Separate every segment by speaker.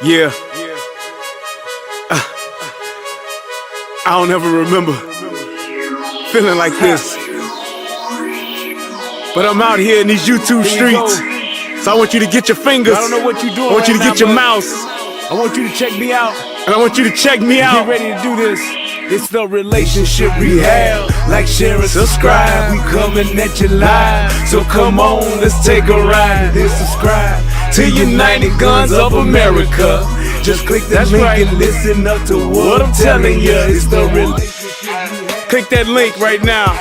Speaker 1: Yeah, I don't ever remember feeling like this. But I'm out here in these YouTube streets. So I want you to get your fingers.
Speaker 2: I don't know what you're doing.
Speaker 1: I want you to
Speaker 2: right
Speaker 1: get
Speaker 2: now,
Speaker 1: your mouse.
Speaker 2: I want you to check me out.
Speaker 1: And I want you to check me out.
Speaker 2: Get ready to do this. It's the relationship rehab. Like, share, and subscribe. We coming at you live. So come on, let's take a ride. Then subscribe to United Guns of America. Just click that link and listen up to what I'm telling you. It's the relationship.
Speaker 1: Click that link right now.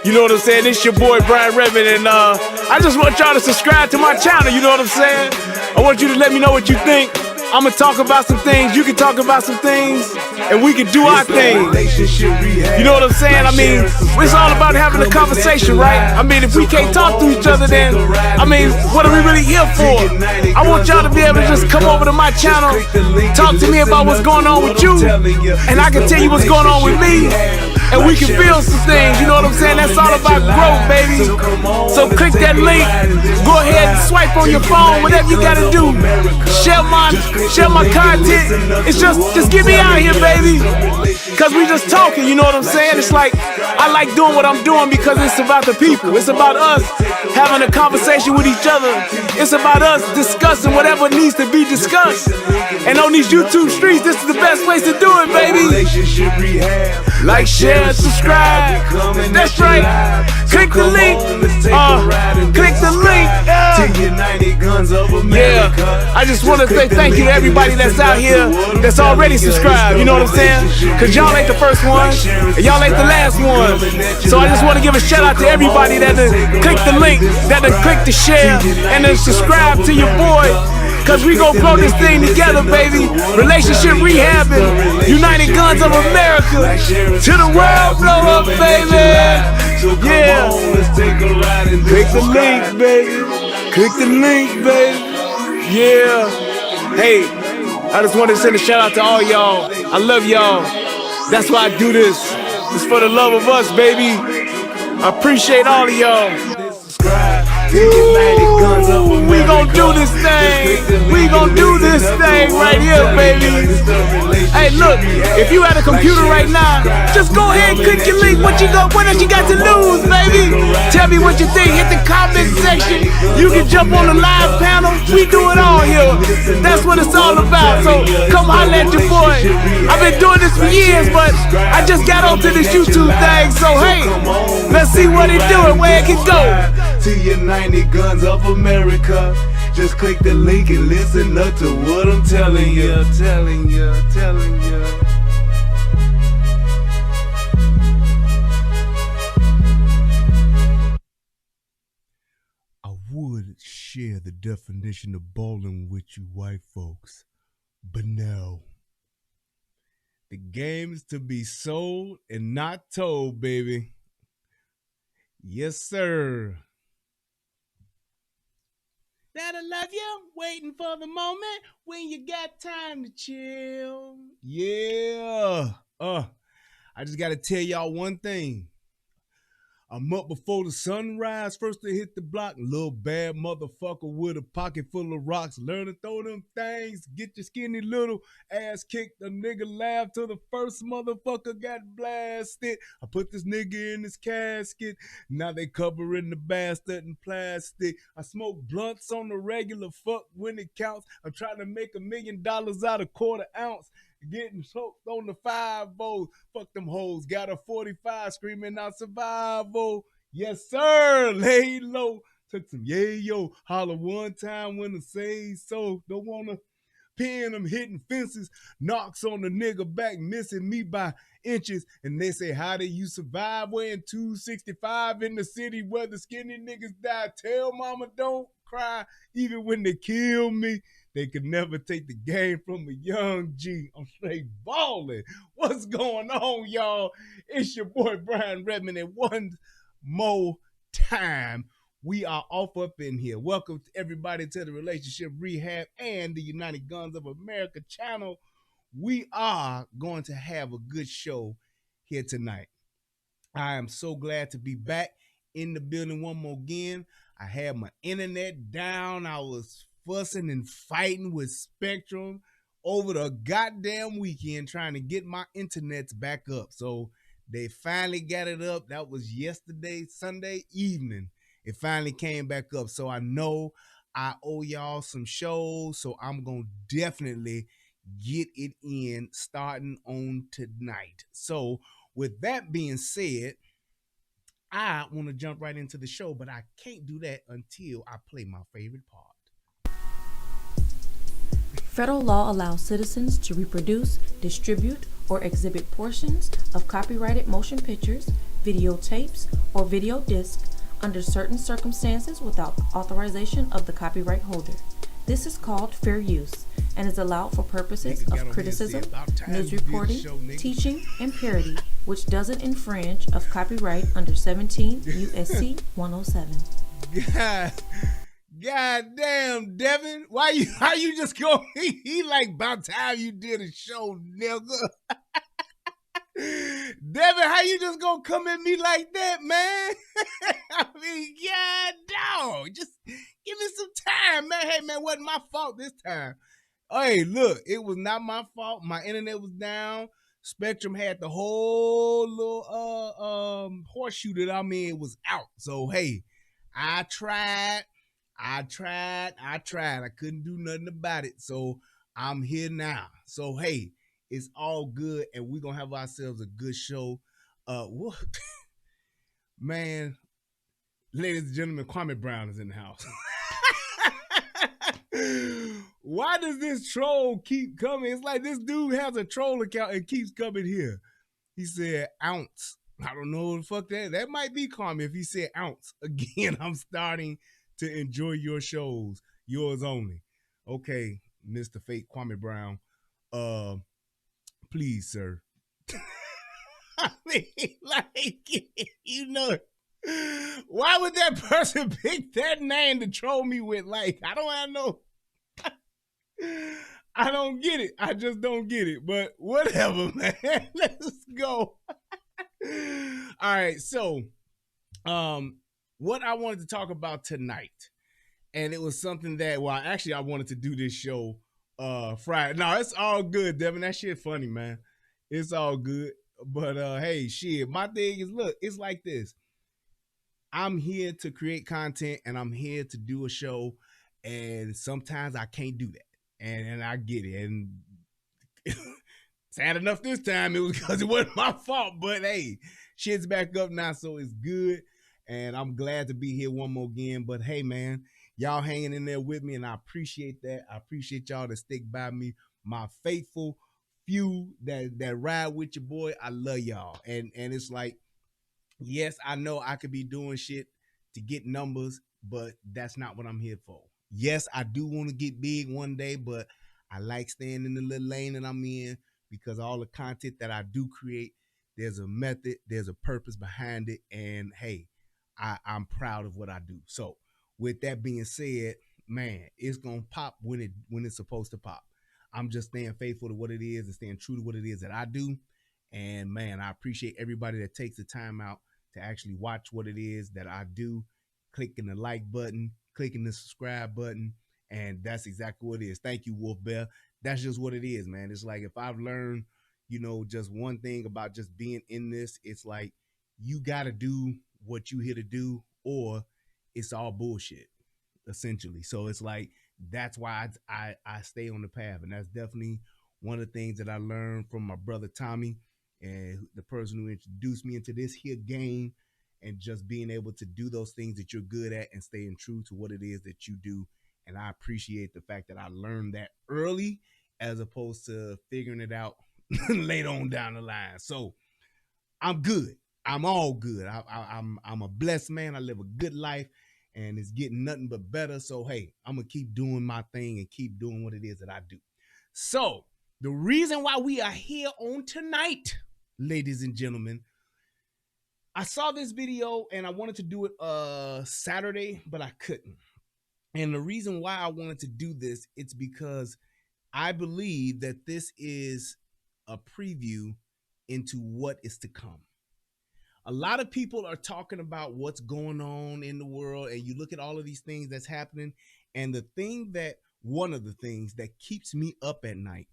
Speaker 1: You know what I'm saying? It's your boy Brian Redmond, and I just want y'all to subscribe to my channel. You know what I'm saying? I want you to let me know what you think. I'ma talk about some things, you can talk about some things, and we can do our thing. You know what I'm saying? I mean, it's all about having a conversation, right? I mean, if we can't talk to each other, then, I mean, what are we really here for? I want y'all to be able to just come over to my channel, talk to me about what's going on with you, and I can tell you what's going on with me, and we can build some things. You know what I'm saying? That's all about growth, baby. So click that link, go ahead and swipe on your phone, whatever you gotta do. Share my content. It's just get me out here, baby. Cause we just talking, you know what I'm saying? It's like, I like doing what I'm doing because it's about the people. It's about us having a conversation with each other. It's about us discussing whatever needs to be discussed. And on these YouTube streets, this is the best place to do it, baby. Like, share, subscribe. That's right. Click the link. Click the link. Yeah. I just want to say thank you to everybody that's out here that's already subscribed. You know what I'm saying? Cause y'all ain't the first one, and y'all ain't the last one. So I just want to give a shout out to everybody that click the link, that click the share, and then subscribe to your boy. Cause we gon' grow this thing together, baby. Relationship rehabbing, United Guns of America. To the world blow up, baby. Yeah. Click the link, baby. Click the link, baby. Yeah. Hey, I just wanted to send a shout out to all y'all. I love y'all. That's why I do this. It's for the love of us, baby. I appreciate all of y'all. Ooh, we gon' do this thing. We gon' do this thing right here, baby. Hey, look, if you at a computer right now, just go ahead and click your link. What else you got to lose, baby? Tell me what you think. Hit the comment section. You can jump on the live panel. We do it all here. That's what it's all about. So come holler at your boy. I've been doing this for years, but I just got onto this YouTube thing. So hey, let's see what it do and where it can go.
Speaker 2: To United Guns of America. Just click the link and listen up to what I'm telling you. I would share the definition of balling with you white folks, but no. The game is to be sold and not told, baby. Yes, sir. That I love you, waiting for the moment when you got time to chill. Yeah. I just gotta tell y'all one thing. I'm up before the sunrise, first to hit the block. Little bad motherfucker with a pocket full of rocks. Learn to throw them things. Get your skinny little ass kicked. A nigga laugh till the first motherfucker got blasted. I put this nigga in his casket. Now they covering the bastard in plastic. I smoke blunts on the regular, fuck when it counts. I'm trying to make $1 million out of quarter ounce. Getting choked on the 5-0. Fuck them hoes. Got a 45 screaming out survival. Yes, sir. Lay low. Took some yayo. Holler one time when I say so. Don't want to pin them hitting fences. Knocks on the nigga back, missing me by inches. And they say, how do you survive wearing 265 in the city where the skinny niggas die? Tell mama don't cry even when they kill me. They could never take the game from a young G. I'm straight balling. What's going on, y'all? It's your boy Brian Redmond, and one more time, we are off up in here. Welcome to everybody to the Relationship Rehab and the United Guns of America channel. We are going to have a good show here tonight. I am so glad to be back in the building one more again. I had my internet down. I was fussing and fighting with Spectrum over the goddamn weekend trying to get my internets back up. So they finally got it up. That was yesterday, Sunday evening. It finally came back up. So I know I owe y'all some shows. So I'm going to definitely get it in starting on tonight. So with that being said, I want to jump right into the show, but I can't do that until I play my favorite part.
Speaker 3: Federal law allows citizens to reproduce, distribute, or exhibit portions of copyrighted motion pictures, videotapes, or video discs under certain circumstances without authorization of the copyright holder. This is called fair use and is allowed for purposes of criticism, news reporting, teaching, and parody, which doesn't infringe of copyright under 17 U.S.C. 107.
Speaker 2: God damn, Devin. How you just go? He like about time you did a show, nigga. Devin, how you just gonna come at me like that, man? I mean, God dog. Just give me some time, man. Hey, man, wasn't my fault this time. Hey, look, it was not my fault. My internet was down. Spectrum had the whole little horseshoe that I'm in was out. So hey, I tried. I couldn't do nothing about it. So I'm here now. So hey, it's all good, and we're gonna have ourselves a good show. What man, ladies and gentlemen, Kwame Brown is in the house. Why does this troll keep coming? It's like this dude has a troll account and keeps coming here. He said ounce. I don't know what the fuck that might be Kwame if he said ounce. Again, I'm starting to enjoy your shows, yours only. Okay, Mr. Fake Kwame Brown. Please, sir. I mean, like, you know, why would that person pick that name to troll me with? Like, I don't get it. I just don't get it. But whatever, man. Let's go. All right, so what I wanted to talk about tonight, and it was something that, well, actually I wanted to do this show Friday. No, it's all good, Devin. That shit funny, man. It's all good. But hey, shit, my thing is, look, it's like this. I'm here to create content and I'm here to do a show, and sometimes I can't do that. And I get it. And sad enough this time, it was because it wasn't my fault. But hey, shit's back up now, so it's good. And I'm glad to be here one more again. But hey, man, y'all hanging in there with me, and I appreciate that. I appreciate y'all to stick by me. My faithful few that ride with your boy, I love y'all. And it's like, yes, I know I could be doing shit to get numbers, but that's not what I'm here for. Yes, I do want to get big one day, but I like staying in the little lane that I'm in, because all the content that I do create, there's a method, there's a purpose behind it, and hey, I'm proud of what I do. So with that being said, man, it's gonna pop when it's supposed to pop. I'm just staying faithful to what it is and staying true to what it is that I do. And man, I appreciate everybody that takes the time out to actually watch what it is that I do, clicking the like button, clicking the subscribe button, and that's exactly what it is. Thank you, Wolf Bear. That's just what it is, man. It's like, if I've learned, just one thing about just being in this, it's like, you got to do what you here to do, or it's all bullshit, essentially. So it's like, that's why I stay on the path. And that's definitely one of the things that I learned from my brother Tommy, and the person who introduced me into this here game, and just being able to do those things that you're good at and staying true to what it is that you do. And I appreciate the fact that I learned that early, as opposed to figuring it out later on down the line. So I'm good. I'm all good. I'm a blessed man. I live a good life, and it's getting nothing but better. So hey, I'm gonna keep doing my thing and keep doing what it is that I do. So the reason why we are here on tonight, ladies and gentlemen, I saw this video and I wanted to do it Saturday, but I couldn't. And the reason why I wanted to do this, it's because I believe that this is a preview into what is to come. A lot of people are talking about what's going on in the world, and you look at all of these things that's happening, and one of the things that keeps me up at night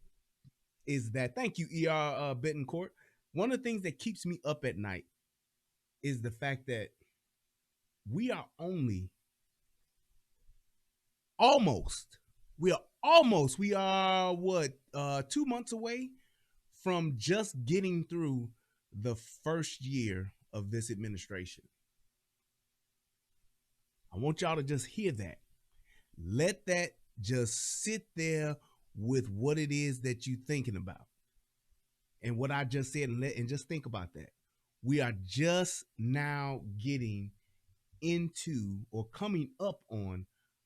Speaker 2: is that, thank you, ER Bettencourt. One of the things that keeps me up at night is the fact that we are we are what, 2 months away from just getting through the first year of this administration. I want y'all to just hear that. Let that just sit there with what it is that you're thinking about. And what I just said, and just think about that. We are just now getting into or coming up on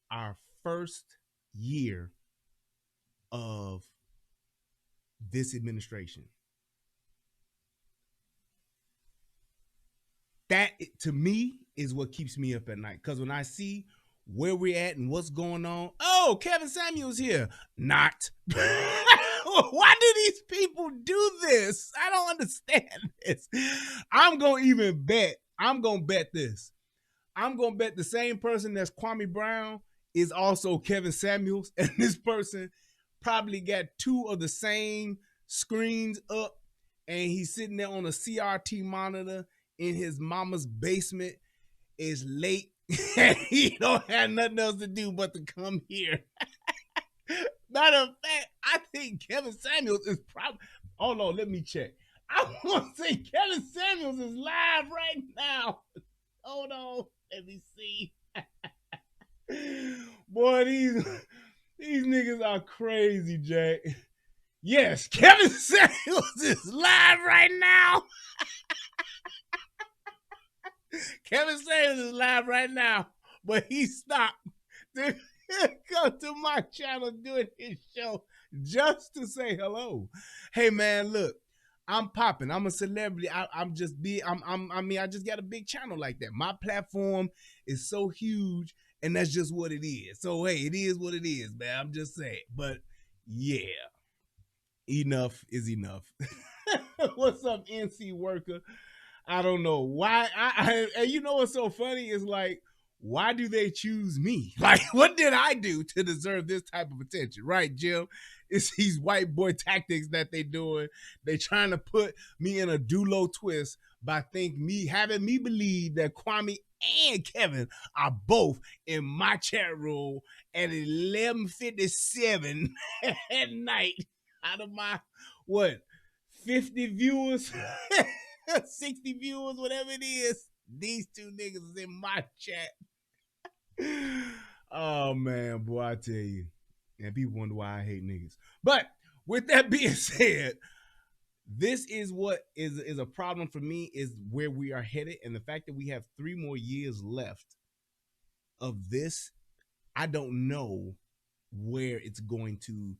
Speaker 2: our first year of this administration. That, to me, is what keeps me up at night. Because when I see where we're at and what's going on, oh, Kevin Samuels here. Not. Why do these people do this? I don't understand this. I'm going to bet this. I'm going to bet the same person that's Kwame Brown is also Kevin Samuels. And this person probably got two of the same screens up. And he's sitting there on a CRT monitor in his mama's basement. It's late. He don't have nothing else to do but to come here. Matter of fact, I think Kevin Samuels is probably, hold on, let me check. I want to say Kevin Samuels is live right now. Hold on, let me see. Boy, these niggas are crazy, Jack. Yes, Kevin Samuels is live right now. Kevin Samuels is live right now, but he stopped to come to my channel doing his show just to say hello. Hey man, look, I'm popping. I'm a celebrity. I just got a big channel like that. My platform is so huge, and that's just what it is. So hey, it is what it is, man. I'm just saying. But yeah, enough is enough. What's up, NC Worker? I don't know why. And you know what's so funny is, like, why do they choose me? Like, what did I do to deserve this type of attention? Right, Jim? It's these white boy tactics that they doing. They trying to put me in a Dulo twist by having me believe that Kwame and Kevin are both in my chat room at 11:57 at night out of my, 50 viewers? 60 viewers, whatever it is. These two niggas is in my chat. Oh man, boy, I tell you. And people wonder why I hate niggas. But with that being said, this is what is a problem for me, is where we are headed. And the fact that we have 3 more years left of this, I don't know where it's going to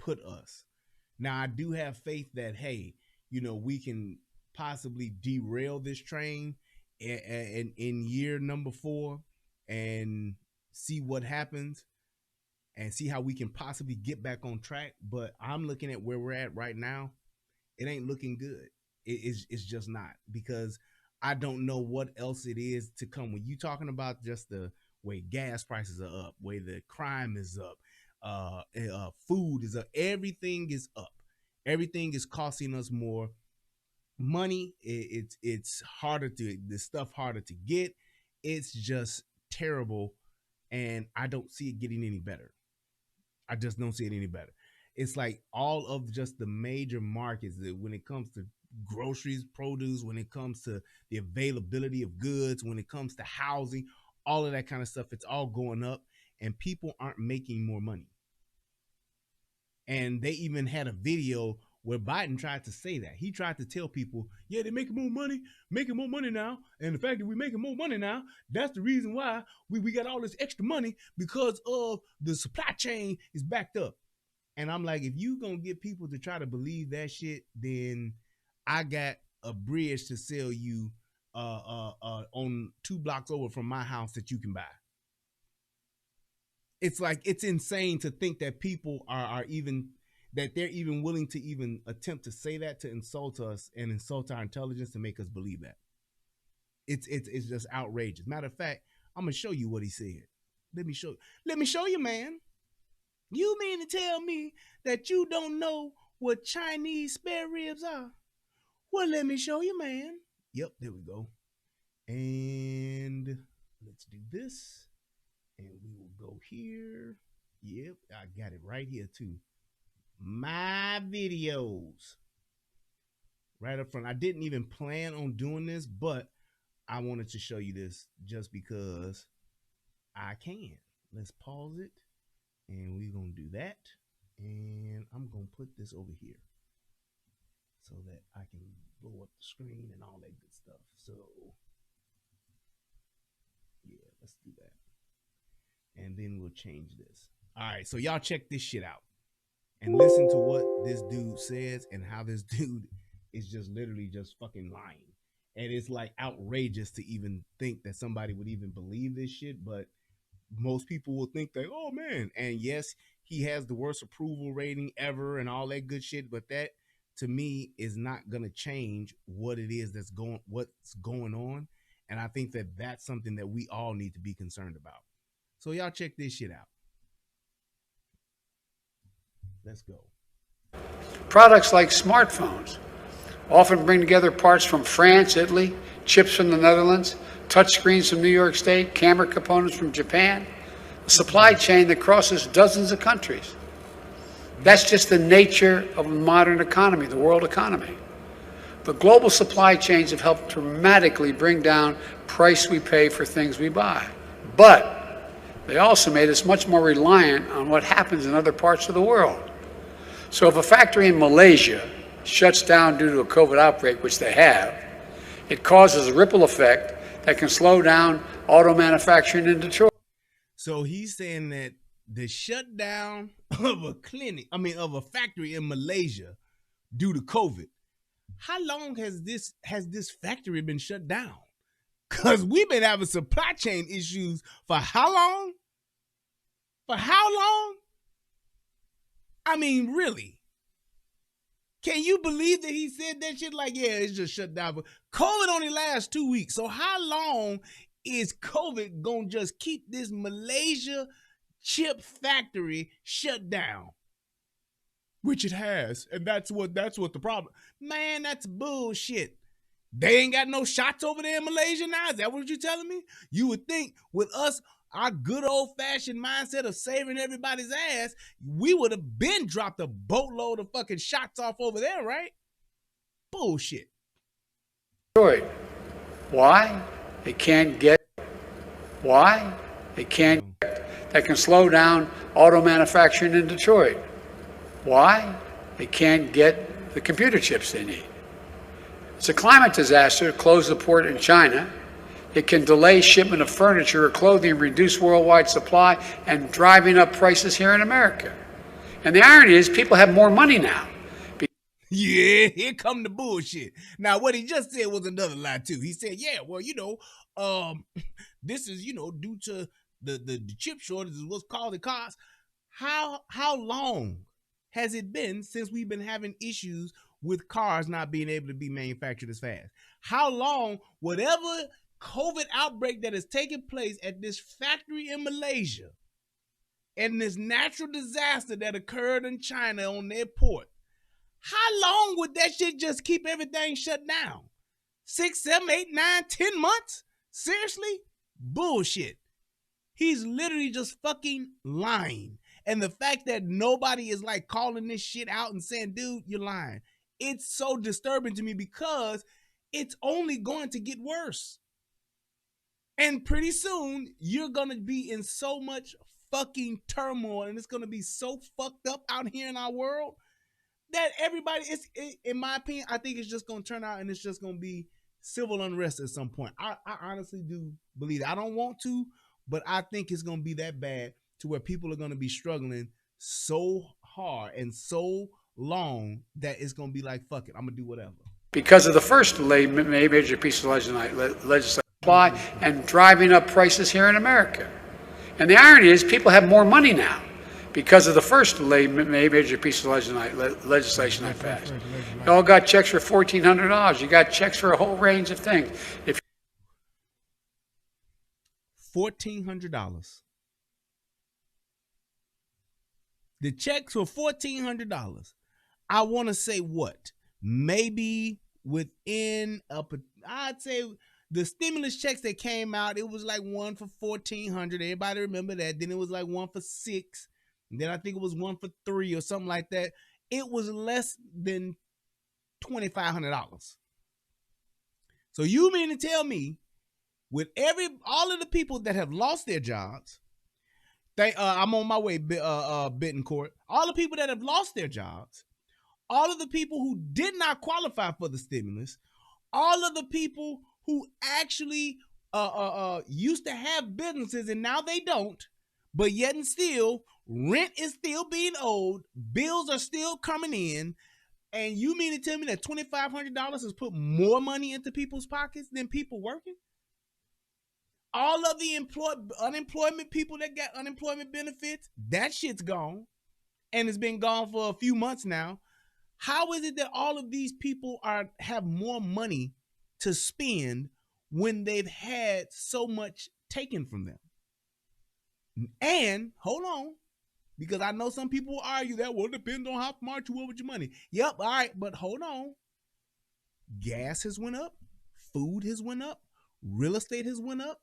Speaker 2: put us. Now, I do have faith that, hey, we can possibly derail this train in year number 4 and see what happens and see how we can possibly get back on track. But I'm looking at where we're at right now. It ain't looking good. It's just not, because I don't know what else it is to come. When you talking about just the way gas prices are up, way the crime is up, food is up, everything is up. Everything is costing us more money. It's harder the stuff harder to get. It's just terrible, and I don't see it getting any better. I just don't see it any better. It's like all of just the major markets, when it comes to groceries, produce, when it comes to the availability of goods, when it comes to housing, all of that kind of stuff, it's all going up, and people aren't making more money. And they even had a video where Biden tried to say that. He tried to tell people, yeah, they're making more money now. And the fact that we're making more money now, that's the reason why we got all this extra money, because of the supply chain is backed up. And I'm like, if you gonna get people to try to believe that shit, then I got a bridge to sell you on 2 blocks over from my house that you can buy. It's like, it's insane to think that people are even, that they're even willing to even attempt to say that, to insult us and insult our intelligence to make us believe that. It's just outrageous. Matter of fact, I'm gonna show you what he said. Let me show you, man. You mean to tell me that you don't know what Chinese spare ribs are? Well, let me show you, man. Yep, there we go. And let's do this. And we will go here. Yep, I got it right here too. My videos. Right up front. I didn't even plan on doing this, but I wanted to show you this just because I can. Let's pause it. And we're going to do that. And I'm going to put this over here so that I can blow up the screen and all that good stuff. So, yeah, let's do that. And then we'll change this. All right, so y'all check this shit out. And listen to what this dude says and how this dude is just literally just fucking lying. And it's like outrageous to even think that somebody would even believe this shit, but most people will think that, oh man, and yes, he has the worst approval rating ever and all that good shit, but that to me is not going to change what it is what's going on. And I think that that's something that we all need to be concerned about. So y'all check this shit out. Let's go.
Speaker 4: Products like smartphones often bring together parts from France, Italy, chips from the Netherlands, touchscreens from New York State, camera components from Japan, a supply chain that crosses dozens of countries. That's just the nature of a modern economy, the world economy. The global supply chains have helped dramatically bring down price we pay for things we buy. But they also made us much more reliant on what happens in other parts of the world. So if a factory in Malaysia shuts down due to a COVID outbreak, which they have, it causes a ripple effect that can slow down auto manufacturing in Detroit.
Speaker 2: So he's saying that the shutdown of a factory in Malaysia due to COVID, how long has this factory been shut down? Because we've been having supply chain issues for how long? For how long? I mean, really? Can you believe that he said that shit? Like, yeah, it's just shut down. But COVID only lasts 2 weeks. So how long is COVID gonna just keep this Malaysia chip factory shut down? Which it has. And that's what the problem. Man, that's bullshit. They ain't got no shots over there in Malaysia now. Is that what you're telling me? You would think with us, our good old-fashioned mindset of saving everybody's ass, we would have been dropped a boatload of fucking shots off over there, right? Bullshit.
Speaker 4: Why? They can't get. Why? They can't. That can slow down auto manufacturing in Detroit. Why? They can't get the computer chips they need. It's a climate disaster to close the port in China. It can delay shipment of furniture or clothing, reduce worldwide supply, and driving up prices here in America. And the irony is people have more money now.
Speaker 2: Yeah, here come the bullshit. Now, what he just said was another lie, too. He said, yeah, well, this is, due to the chip shortage is what's causing costs. How long has it been since we've been having issues with cars not being able to be manufactured as fast? How long, whatever COVID outbreak that has taken place at this factory in Malaysia and this natural disaster that occurred in China on their port, how long would that shit just keep everything shut down? 6, 7, 8, 9, 10 months? Seriously? Bullshit. He's literally just fucking lying. And the fact that nobody is like calling this shit out and saying, dude, you're lying. It's so disturbing to me because it's only going to get worse. And pretty soon, you're going to be in so much fucking turmoil and it's going to be so fucked up out here in our world that everybody, in my opinion, I think it's just going to turn out and it's just going to be civil unrest at some point. I honestly do believe that. I don't want to, but I think it's going to be that bad to where people are going to be struggling so hard and so long that it's going to be like, fuck it, I'm going to do whatever.
Speaker 4: Because of the first major piece of legislation supply and driving up prices here in America. And the irony is people have more money now because of the first major piece of legislation I passed. You all got checks for $1,400. You got checks for a whole range of things. If
Speaker 2: $1,400. The checks were $1,400. I want to say what? Maybe within I'd say the stimulus checks that came out, it was like one for $1,400. Everybody remember that. Then it was like one for $6. And then I think it was one for $3 or something like that. It was less than $2,500. So you mean to tell me, with all of the people that have lost their jobs, I'm on my way, Bittencourt. All the people that have lost their jobs, all of the people who did not qualify for the stimulus, all of the people who actually used to have businesses and now they don't, but yet and still, rent is still being owed, bills are still coming in, and you mean to tell me that $2,500 has put more money into people's pockets than people working? All of the unemployment people that got unemployment benefits, that shit's gone, and it's been gone for a few months now. How is it that all of these people have more money to spend when they've had so much taken from them? And hold on, because I know some people will argue that, well, it depends on how smart you were with your money. Yep, all right, but hold on. Gas has went up, food has went up, real estate has went up.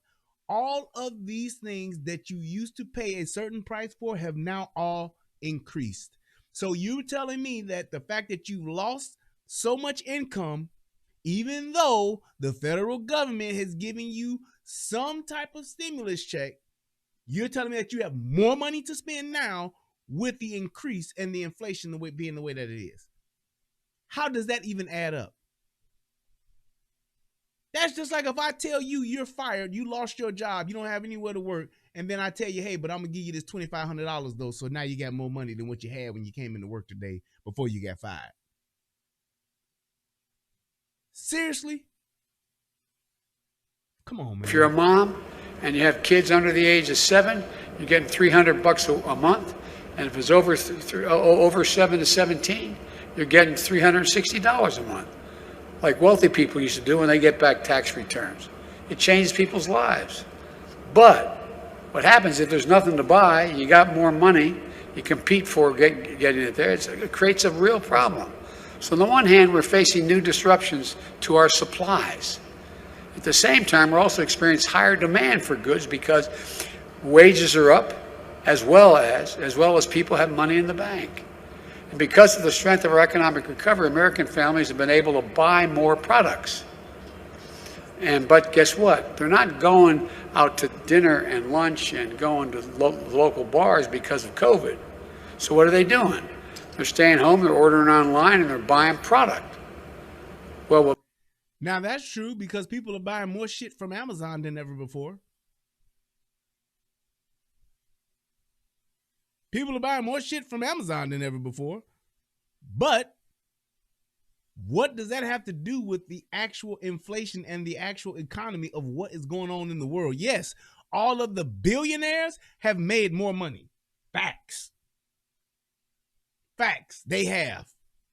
Speaker 2: All of these things that you used to pay a certain price for have now all increased. So you're telling me that the fact that you lost so much income, even though the federal government has given you some type of stimulus check, you're telling me that you have more money to spend now with the increase and the inflation being the way that it is. How does that even add up? That's just like if I tell you you're fired, you lost your job, you don't have anywhere to work, and then I tell you, hey, but I'm going to give you this $2,500 though, so now you got more money than what you had when you came into work today before you got fired. Seriously? Come on, man.
Speaker 4: If you're a mom and you have kids under the age of 7, you're getting $300 a month. And if it's over 7 to 17, you're getting $360 a month, like wealthy people used to do when they get back tax returns. It changes people's lives. But what happens if there's nothing to buy, you got more money, you compete for getting it there, it creates a real problem. So on the one hand, we're facing new disruptions to our supplies. At the same time, we're also experiencing higher demand for goods because wages are up, as well as people have money in the bank. And because of the strength of our economic recovery, American families have been able to buy more products. But guess what? They're not going out to dinner and lunch and going to local bars because of COVID. So what are they doing? They're staying home, they're ordering online, and they're buying product. Well,
Speaker 2: now that's true because people are buying more shit from Amazon than ever before. People are buying more shit from Amazon than ever before. But what does that have to do with the actual inflation and the actual economy of what is going on in the world? Yes, all of the billionaires have made more money. Facts. Facts, they have.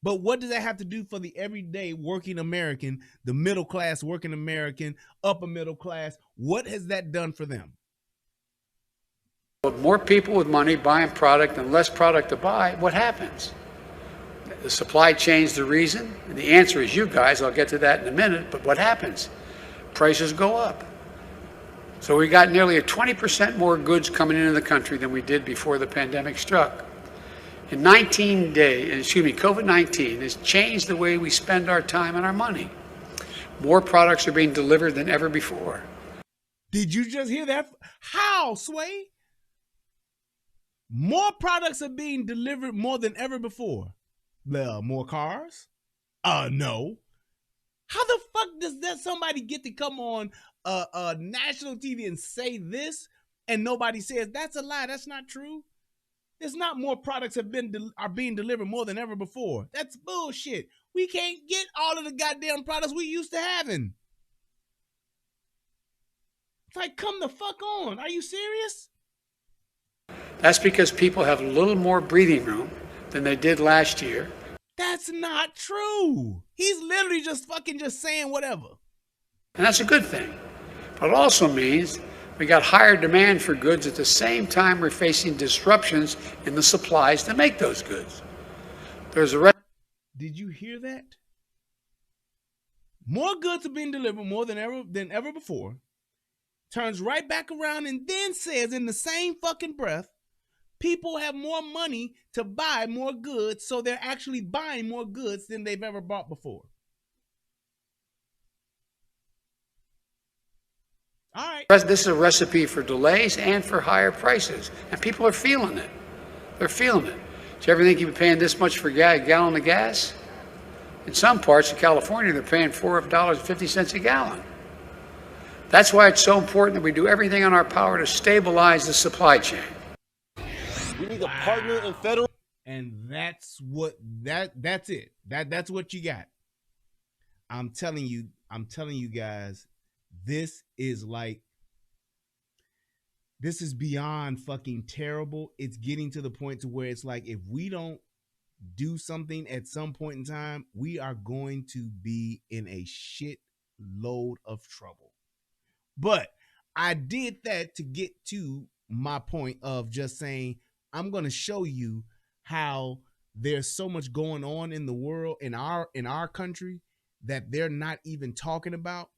Speaker 2: But what does that have to do for the everyday working American, the middle class working American, upper middle class? What has that done for them?
Speaker 4: More people with money buying product and less product to buy, what happens? The supply chain's the reason? And the answer is you guys. I'll get to that in a minute. But what happens? Prices go up. So we got nearly a 20% more goods coming into the country than we did before the pandemic struck. In 19 days, COVID-19 has changed the way we spend our time and our money. More products are being delivered than ever before.
Speaker 2: Did you just hear that? How, Sway? More products are being delivered more than ever before. More cars? No. How the fuck does that somebody get to come on national TV and say this and nobody says that's a lie, that's not true? It's not more products are being delivered more than ever before. That's bullshit. We can't get all of the goddamn products we used to having. It's like, come the fuck on. Are you serious?
Speaker 4: That's because people have a little more breathing room than they did last year.
Speaker 2: That's not true. He's literally just saying whatever.
Speaker 4: And that's a good thing. But it also means we got higher demand for goods at the same time we're facing disruptions in the supplies to make those goods.
Speaker 2: Did you hear that? More goods are being delivered more than ever before. Turns right back around and then says in the same fucking breath, people have more money to buy more goods, so they're actually buying more goods than they've ever bought before. All right.
Speaker 4: This is a recipe for delays and for higher prices, and people are feeling it. They're feeling it. Do you ever think you'd be paying this much for a gallon of gas? In some parts of California, they're paying $4.50 a gallon. That's why it's so important that we do everything in our power to stabilize the supply chain.
Speaker 5: We need a partner in federal.
Speaker 2: And that's it. That's what you got. I'm telling you guys, this is beyond fucking terrible. It's getting to the point to where it's like, if we don't do something at some point in time, we are going to be in a shit load of trouble. But I did that to get to my point of just saying, I'm going to show you how there's so much going on in the world, in our country, that they're not even talking about.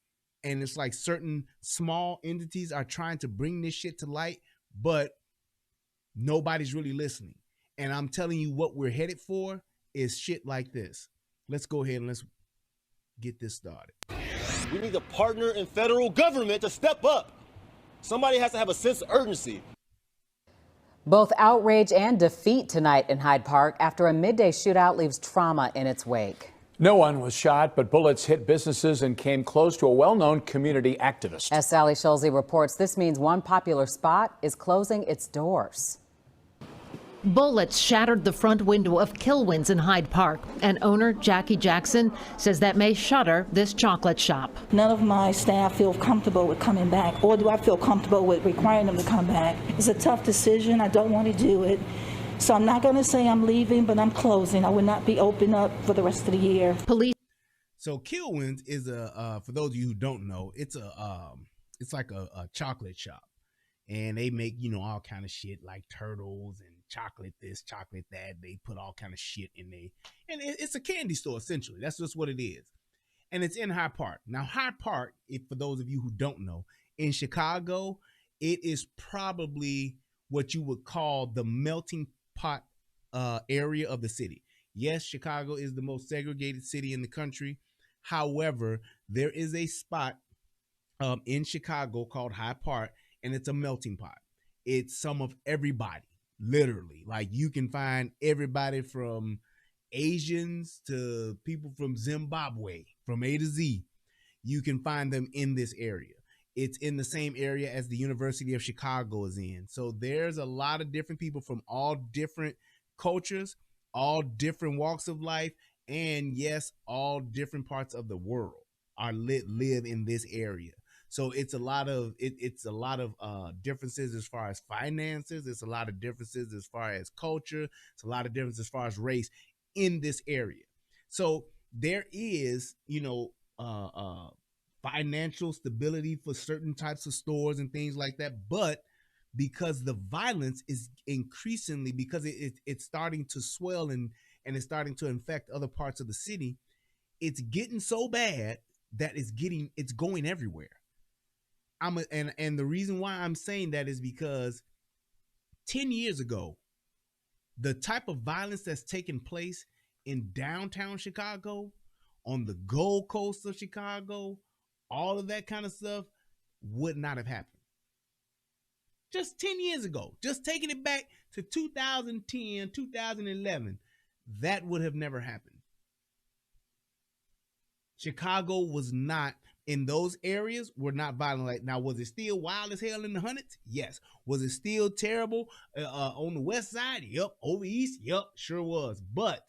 Speaker 2: And it's like certain small entities are trying to bring this shit to light, but nobody's really listening. And I'm telling you, what we're headed for is shit like this. Let's go ahead and let's get this started.
Speaker 5: We need a partner in federal government to step up. Somebody has to have a sense of urgency.
Speaker 6: Both outrage and defeat tonight in Hyde Park after a midday shootout leaves trauma in its wake.
Speaker 7: No one was shot, but bullets hit businesses and came close to a well-known community activist.
Speaker 6: As Sally Schulze reports, this means one popular spot is closing its doors.
Speaker 8: Bullets shattered the front window of Kilwins in Hyde Park, and owner Jackie Jackson says that may shutter this chocolate shop.
Speaker 9: None of my staff feel comfortable with coming back, or do I feel comfortable with requiring them to come back. It's a tough decision. I don't want to do it. So I'm not going to say I'm leaving, but I'm closing. I will not be open up for the rest of the year.
Speaker 8: Police.
Speaker 2: So Kilwins is for those of you who don't know, it's like a chocolate shop, and they make, all kind of shit like turtles and chocolate this, chocolate that. They put all kind of shit in there, and it's a candy store essentially. That's just what it is, and it's in Hyde Park. Now Hyde Park, for those of you who don't know, in Chicago, it is probably what you would call the melting pot area of the city. Yes, Chicago is the most segregated city in the country. However, there is a spot in Chicago called Hyde Park, and it's a melting pot. It's some of everybody, literally. Like, you can find everybody from Asians to people from Zimbabwe, from A to Z. You can find them in this area. It's in the same area as the University of Chicago is in. So there's a lot of different people from all different cultures, all different walks of life, and yes, all different parts of the world live in this area. So it's a lot of differences as far as finances. It's a lot of differences as far as culture. It's a lot of differences as far as race in this area. So there is, financial stability for certain types of stores and things like that. But because the violence is increasingly, because it's starting to swell and it's starting to infect other parts of the city, it's getting so bad that it's going everywhere. And the reason why I'm saying that is because 10 years ago, the type of violence that's taken place in downtown Chicago, on the Gold Coast of Chicago, all of that kind of stuff would not have happened. Just 10 years ago, just taking it back to 2010, 2011, that would have never happened. Chicago was not, in those areas, were not violent. Like, now, was it still wild as hell in the hundreds? Yes. Was it still terrible on the west side? Yep. Over east? Yep, sure was. But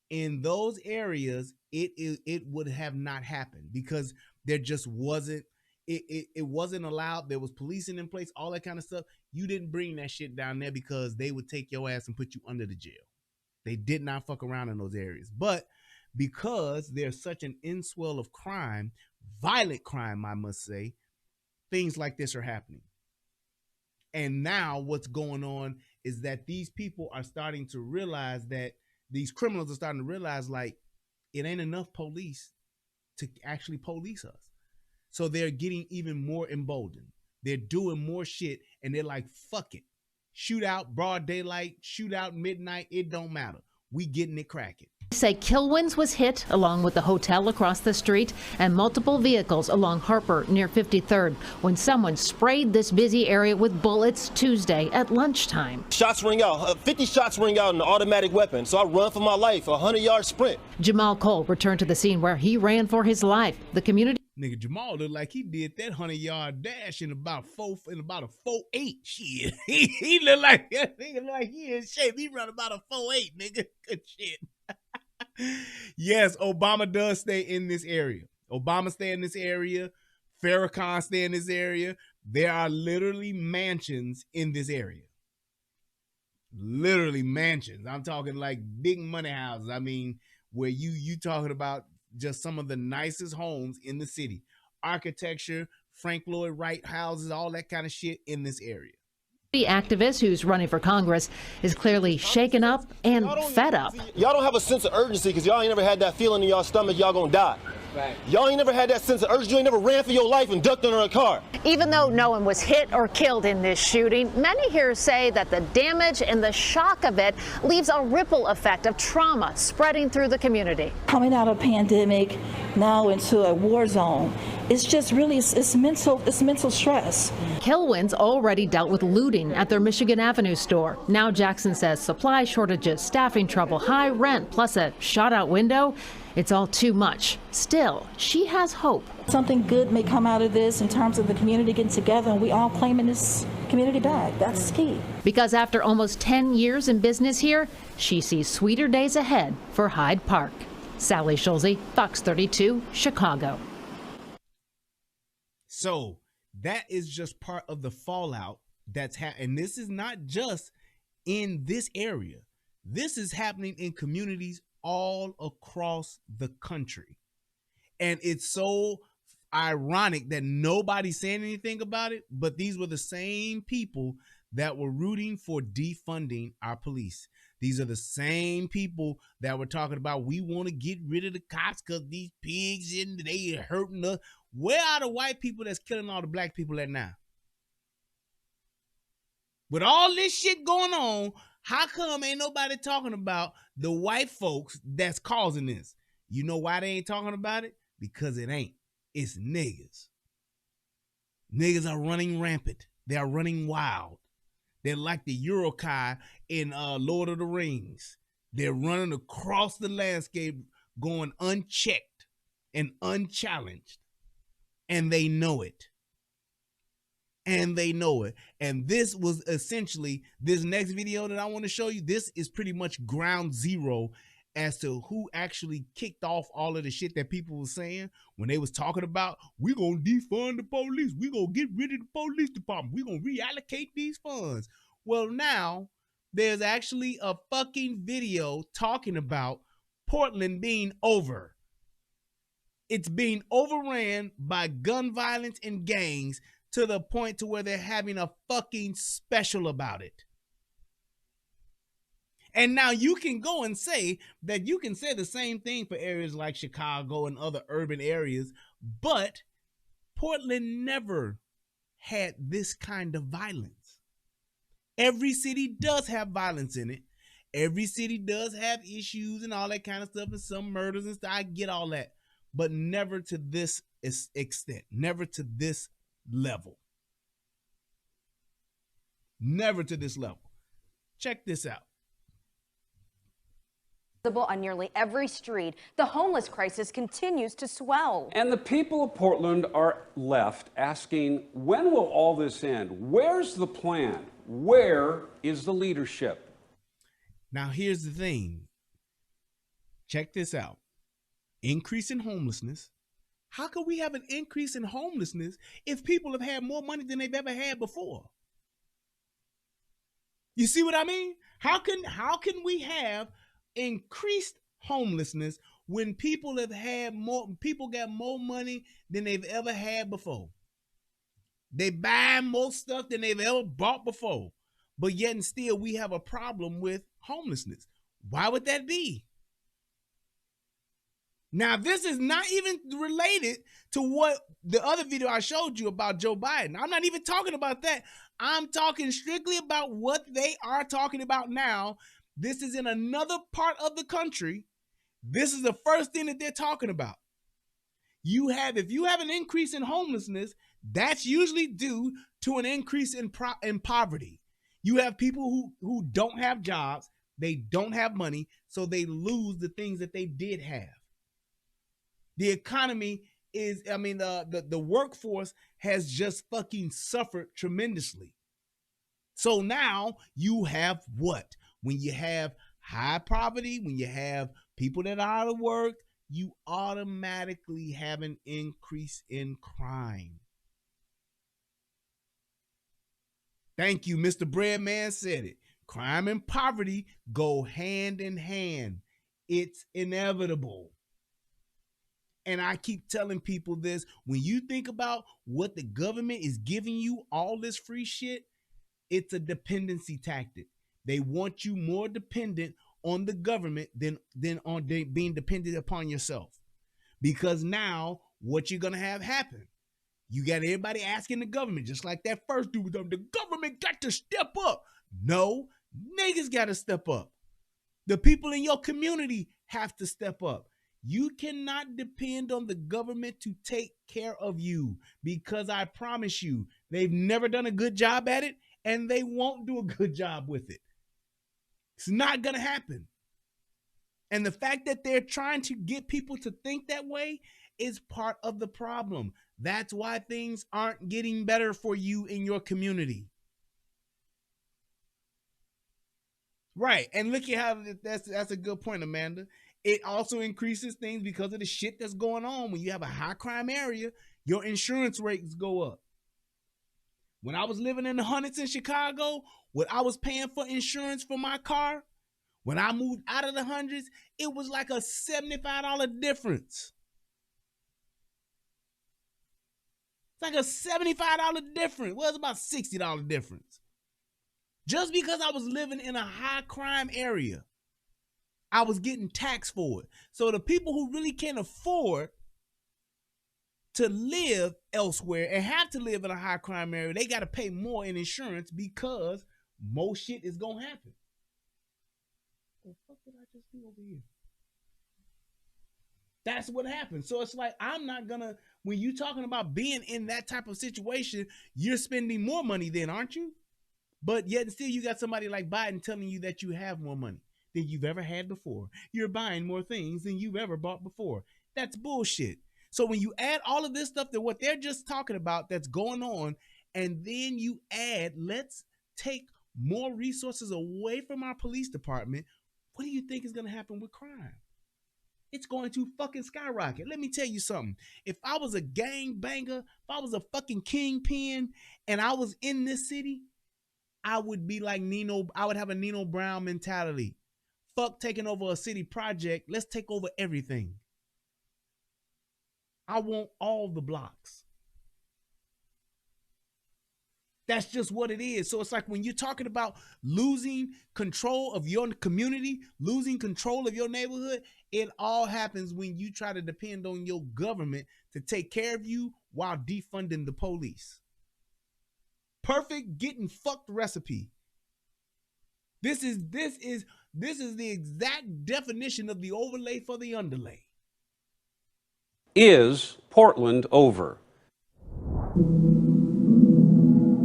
Speaker 2: in those areas, it would have not happened because there just wasn't, it wasn't allowed. There was policing in place, all that kind of stuff. You didn't bring that shit down there because they would take your ass and put you under the jail. They did not fuck around in those areas. But because there's such an inswell of crime, violent crime, I must say, things like this are happening. And now what's going on is that these people are starting to realize that these criminals are starting to realize, like, it ain't enough police to actually police us. So they're getting even more emboldened. They're doing more shit, and they're like, fuck it. Shoot out broad daylight, shoot out midnight, it don't matter. We getting it cracking.
Speaker 8: Say Kilwins was hit along with the hotel across the street and multiple vehicles along Harper near 53rd when someone sprayed this busy area with bullets Tuesday at lunchtime.
Speaker 5: Shots ring out, 50 shots ring out in an automatic weapon, so I run for my life, a 100-yard sprint.
Speaker 8: Jamal Cole returned to the scene where he ran for his life. The community
Speaker 2: Nigga Jamal looked like he did that 100-yard dash in about a 4.8. Shit. he looked like he in shape. He run about a 4.8, nigga. Good shit. Yes, Obama does stay in this area. Obama stay in this area. Farrakhan stay in this area. There are literally mansions in this area. Literally mansions. I'm talking like big money houses. I mean, where you talking about just some of the nicest homes in the city. Architecture, Frank Lloyd Wright houses, all that kind of shit in this area.
Speaker 8: The activist who's running for Congress is clearly shaken up and fed up.
Speaker 5: Y'all don't have a sense of urgency because y'all ain't never had that feeling in y'all stomach y'all gonna die. Right. Y'all ain't never had that sense of urgency. You ain't never ran for your life and ducked under a car.
Speaker 10: Even though no one was hit or killed in this shooting, many here say that the damage and the shock of it leaves a ripple effect of trauma spreading through the community.
Speaker 9: Coming out of a pandemic, now into a war zone, it's just really, it's mental stress.
Speaker 8: Kilwins already dealt with looting at their Michigan Avenue store. Now Jackson says supply shortages, staffing trouble, high rent, plus a shot-out window. It's all too much. Still, she has hope.
Speaker 9: Something good may come out of this in terms of the community getting together and we all claiming this community back. That's key.
Speaker 8: Because after almost 10 years in business here, she sees sweeter days ahead for Hyde Park. Sally Schulze, Fox 32, Chicago.
Speaker 2: So that is just part of the fallout that's happening. And this is not just in this area. This is happening in communities all across the country. And it's so ironic that nobody's saying anything about it, but these were the same people that were rooting for defunding our police. These are the same people that were talking about we want to get rid of the cops because these pigs and they hurting us. Where are the white people that's killing all the black people at now? With all this shit going on, how come ain't nobody talking about the white folks that's causing this? You know why they ain't talking about it? Because it ain't. It's niggas. Niggas are running rampant. They are running wild. They're like the Urukai in Lord of the Rings. They're running across the landscape, going unchecked and unchallenged. And they know it. And they know it. And this was essentially, this next video that I want to show you, this is pretty much ground zero as to who actually kicked off all of the shit that people were saying when they was talking about, we gonna defund the police. We gonna get rid of the police department. We gonna reallocate these funds. Well, now there's actually a fucking video talking about Portland being over. It's being overran by gun violence and gangs to the point to where they're having a fucking special about it. And now you can go and say that you can say the same thing for areas like Chicago and other urban areas, but Portland never had this kind of violence. Every city does have violence in it. Every city does have issues and all that kind of stuff and some murders and stuff. I get all that, but never to this extent, never to this level. Never to this level. Check this out.
Speaker 11: On nearly every street, the homeless crisis continues to swell.
Speaker 12: And the people of Portland are left asking, when will all this end? Where's the plan? Where is the leadership?
Speaker 2: Now, here's the thing. Check this out. Increase in homelessness. How can we have an increase in homelessness if people have had more money than they've ever had before? You see what I mean? How can we have increased homelessness when people have had more, people got more money than they've ever had before? They buy more stuff than they've ever bought before, but yet and still we have a problem with homelessness. Why would that be? Now, this is not even related to what the other video I showed you about Joe Biden. I'm not even talking about that. I'm talking strictly about what they are talking about now. This is in another part of the country. This is the first thing that they're talking about. If you have an increase in homelessness, that's usually due to an increase in poverty. You have people who don't have jobs, they don't have money, so they lose the things that they did have. The economy is, the workforce has just fucking suffered tremendously. So now you have what? When you have high poverty, when you have people that are out of work, you automatically have an increase in crime. Thank you, Mr. Breadman said it. Crime and poverty go hand in hand. It's inevitable. And I keep telling people this, when you think about what the government is giving you, all this free shit, it's a dependency tactic. They want you more dependent on the government than on being dependent upon yourself. Because now, what you're going to have happen, you got everybody asking the government, just like that first dude, the government got to step up. No, niggas got to step up. The people in your community have to step up. You cannot depend on the government to take care of you, because I promise you, they've never done a good job at it, and they won't do a good job with it. It's not going to happen. And the fact that they're trying to get people to think that way is part of the problem. That's why things aren't getting better for you in your community. Right. And look at how that's a good point, Amanda. It also increases things because of the shit that's going on. When you have a high crime area, your insurance rates go up. When I was living in the hundreds in Chicago, what I was paying for insurance for my car, when I moved out of the hundreds, it was like a $75 difference. It's like a $75 difference. Well, it's about $60 difference. Just because I was living in a high crime area, I was getting taxed for it. So the people who really can't afford to live elsewhere and have to live in a high crime area, they got to pay more in insurance because most shit is going to happen. What the fuck did I just do over here? That's what happens. So it's like, I'm not going to, when you're talking about being in that type of situation, you're spending more money then, aren't you? But yet still you got somebody like Biden telling you that you have more money than you've ever had before. You're buying more things than you've ever bought before. That's bullshit. So when you add all of this stuff to what they're just talking about that's going on, and then you add, let's take more resources away from our police department, what do you think is going to happen with crime? It's going to fucking skyrocket. Let me tell you something. If I was a gangbanger, if I was a fucking kingpin, and I was in this city, I would be like Nino. I would have a Nino Brown mentality. Fuck taking over a city project. Let's take over everything. I want all the blocks. That's just what it is. So it's like when you're talking about losing control of your community, losing control of your neighborhood, it all happens when you try to depend on your government to take care of you while defunding the police. Perfect getting fucked recipe. This is the exact definition of the overlay for the underlay.
Speaker 12: Is Portland over?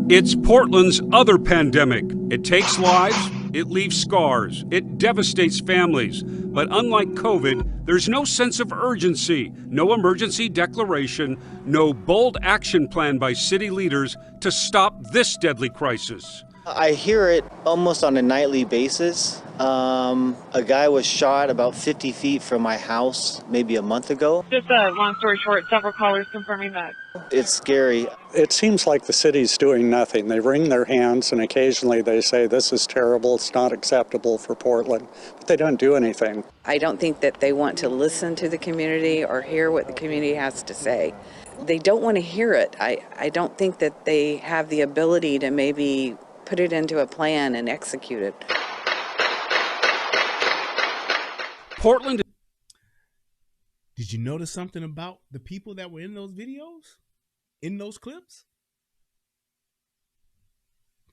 Speaker 12: It's Portland's other pandemic. It takes lives, it leaves scars, it devastates families. But unlike COVID, there's no sense of urgency, no emergency declaration, no bold action plan by city leaders to stop this deadly crisis.
Speaker 13: I hear it almost on a nightly basis. A guy was shot about 50 feet from my house maybe a month ago.
Speaker 14: Just a long story short, several callers confirming that.
Speaker 13: It's scary.
Speaker 15: It seems like the city's doing nothing. They wring their hands and occasionally they say this is terrible, it's not acceptable for Portland, but they don't do anything.
Speaker 16: I don't think that they want to listen to the community or hear what the community has to say. They don't want to hear it. I don't think that they have the ability to maybe put it into a plan and execute it.
Speaker 12: Portland.
Speaker 2: Did you notice something about the people that were in those videos, in those clips?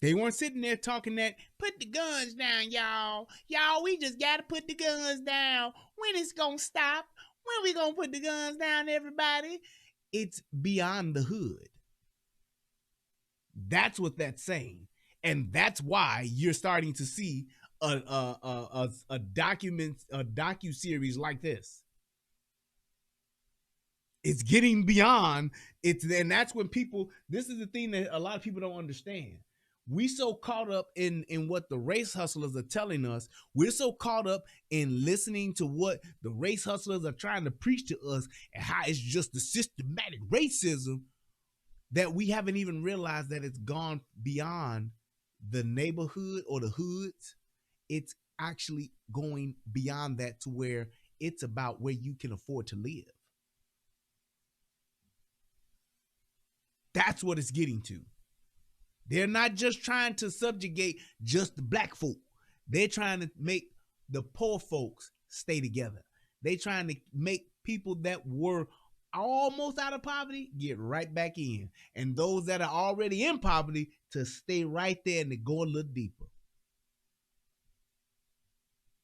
Speaker 2: They weren't sitting there talking that, put the guns down, y'all. Y'all, we just got to put the guns down. When it's going to stop? When we going to put the guns down, everybody? It's beyond the hood. That's what that's saying. And that's why you're starting to see a docu-series like this. It's getting beyond it. And that's when people, this is the thing that a lot of people don't understand. We so caught up in what the race hustlers are telling us. We're so caught up in listening to what the race hustlers are trying to preach to us and how it's just the systematic racism that we haven't even realized that it's gone beyond the neighborhood or the hoods. It's actually going beyond that to where it's about where you can afford to live. That's what it's getting to. They're not just trying to subjugate just the black folk. They're trying to make the poor folks stay together. They're trying to make people that were almost out of poverty get right back in. And those that are already in poverty to stay right there and to go a little deeper.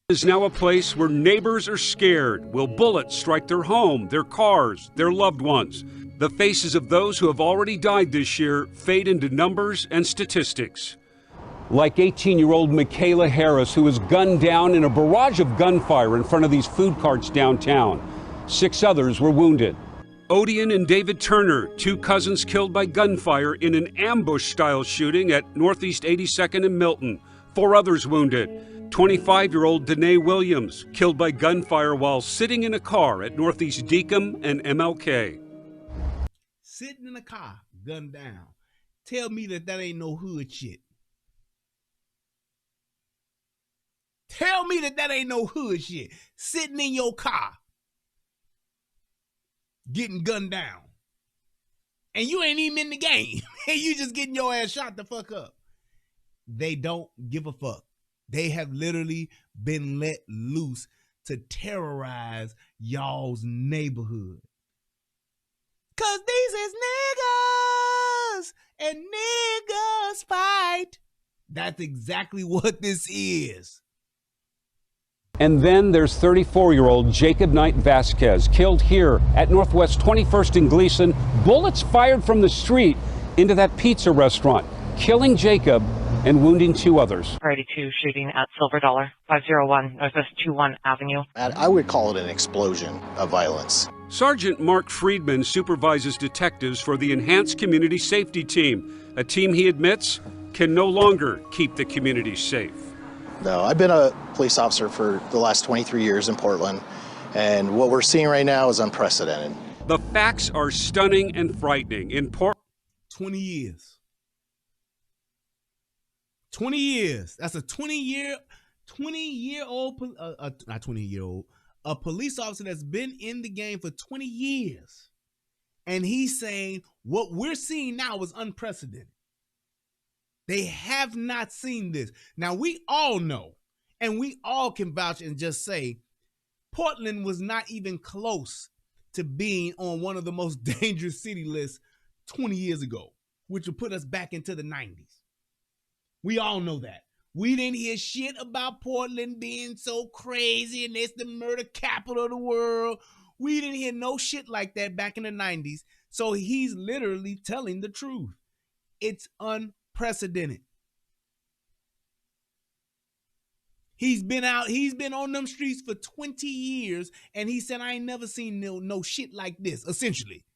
Speaker 12: Is now a place where neighbors are scared. Will bullets strike their home, their cars, their loved ones? The faces of those who have already died this year fade into numbers and statistics. Like 18-year-old Michaela Harris, who was gunned down in a barrage of gunfire in front of these food carts downtown. 6 others were wounded. Odion and David Turner, 2 cousins killed by gunfire in an ambush-style shooting at Northeast 82nd and Milton. 4 others wounded. 25-year-old Danae Williams, killed by gunfire while sitting in a car at Northeast Deacom and MLK.
Speaker 2: Sitting in a car, gunned down. Tell me that ain't no hood shit. Tell me that ain't no hood shit. Sitting in your car, getting gunned down. And you ain't even in the game. And you just getting your ass shot the fuck up. They don't give a fuck. They have literally been let loose to terrorize y'all's neighborhood. Cause these is niggas and niggas fight. That's exactly what this is.
Speaker 12: And then there's 34-year-old Jacob Knight Vasquez, killed here at Northwest 21st and Gleason. Bullets fired from the street into that pizza restaurant, killing Jacob and wounding 2 others.
Speaker 14: Priority 2 shooting at Silver Dollar, 501 Northwest 21 Avenue.
Speaker 5: I would call it an explosion of violence.
Speaker 12: Sergeant Mark Friedman supervises detectives for the Enhanced Community Safety Team, a team he admits can no longer keep the community safe.
Speaker 5: No, I've been a police officer for the last 23 years in Portland, and what we're seeing right now is unprecedented.
Speaker 12: The facts are stunning and frightening. In
Speaker 2: 20 years. 20 years. That's a 20-year-old, not 20-year-old, a police officer that's been in the game for 20 years. And he's saying what we're seeing now is unprecedented. They have not seen this. Now, we all know, and we all can vouch and just say, Portland was not even close to being on one of the most dangerous city lists 20 years ago, which will put us back into the 90s. We all know that. We didn't hear shit about Portland being so crazy and it's the murder capital of the world. We didn't hear no shit like that back in the 90s. So he's literally telling the truth. It's unprecedented. He's been on them streets for 20 years, and he said, I ain't never seen no shit like this, essentially.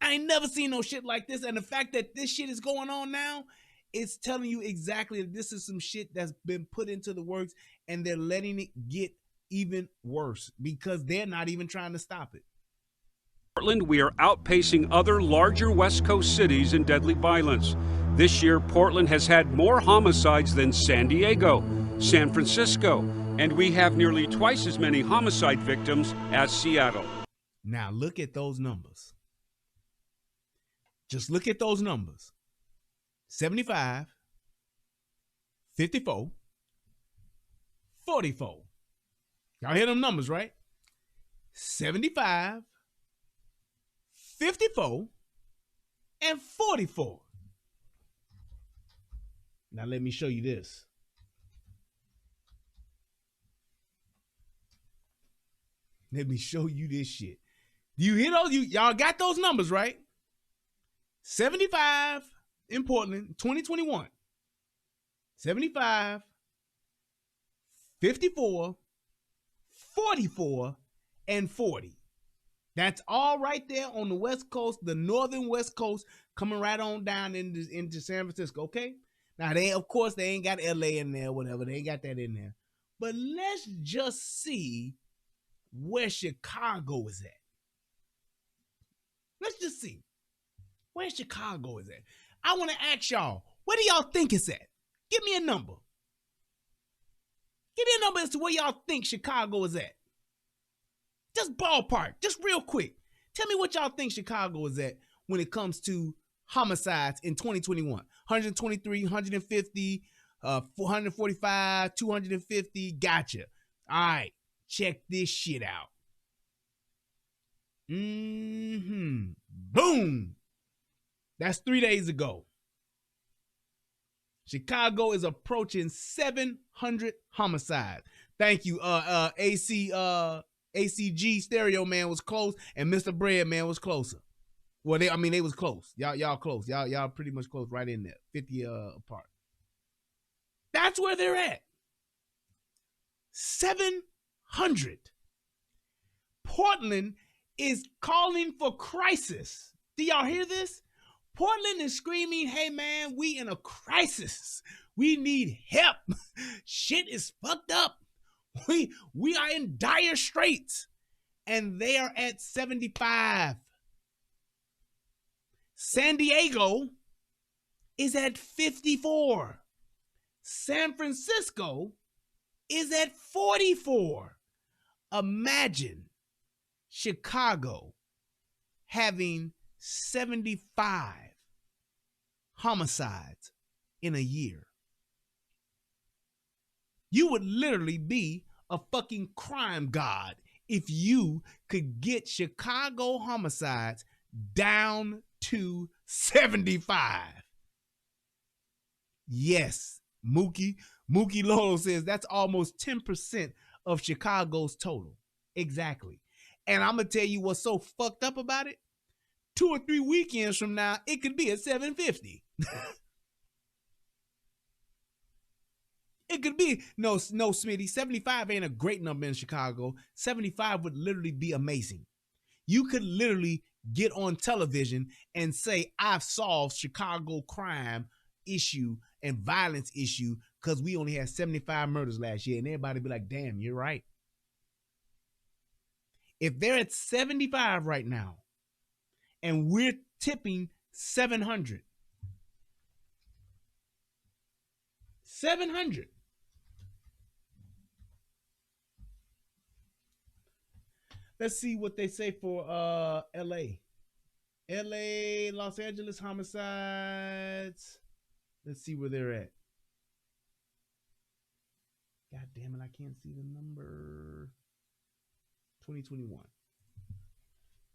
Speaker 2: I ain't never seen no shit like this, and the fact that this shit is going on now, it's telling you exactly that this is some shit that's been put into the works, and they're letting it get even worse because they're not even trying to stop it.
Speaker 12: Portland, we are outpacing other larger West Coast cities in deadly violence. This year, Portland has had more homicides than San Diego, San Francisco, and we have nearly twice as many homicide victims as Seattle.
Speaker 2: Now look at those numbers. Just look at those numbers. 75, 54, 44. Y'all hear them numbers, right? 75, 54, and 44. Now let me show you this. Let me show you this shit. Do you hear those? Y'all got those numbers, right? 75 in Portland, 2021. 75, 54, 44, and 40. That's all right there on the West Coast, the northern West Coast, coming right on down into San Francisco, okay? Now, of course, they ain't got LA in there, whatever. They ain't got that in there. But let's just see where Chicago is at. Let's just see where Chicago is at. I want to ask y'all, where do y'all think it's at? Give me a number. Give me a number as to where y'all think Chicago is at. Just ballpark, just real quick. Tell me what y'all think Chicago is at when it comes to homicides in 2021. 123, 150, 445, 250. Gotcha. All right, check this shit out. Boom. That's 3 days ago. Chicago is approaching 700 homicides. Thank you. ACG Stereo Man was close, and Mr. Bread Man was closer. Well, they was close. Y'all close. Y'all pretty much close, right in there, 50 apart. That's where they're at. 700. Portland is calling for crisis. Do y'all hear this? Portland is screaming, hey man, we in a crisis. We need help. Shit is fucked up. We are in dire straits. And they are at 75. San Diego is at 54. San Francisco is at 44. Imagine Chicago having 75 homicides in a year. You would literally be a fucking crime god if you could get Chicago homicides down to 75. Yes, Mookie Lolo says that's almost 10% of Chicago's total. Exactly. And I'm going to tell you what's so fucked up about it. 2 or 3 weekends from now, it could be at 750. It could be, no, Smitty, 75 ain't a great number in Chicago. 75 would literally be amazing. You could literally get on television and say, I've solved Chicago crime issue and violence issue because we only had 75 murders last year. And everybody be like, damn, you're right. If they're at 75 right now, and we're tipping 700. 700. Let's see what they say for LA. LA, Los Angeles homicides. Let's see where they're at. God damn it, I can't see the number. 2021.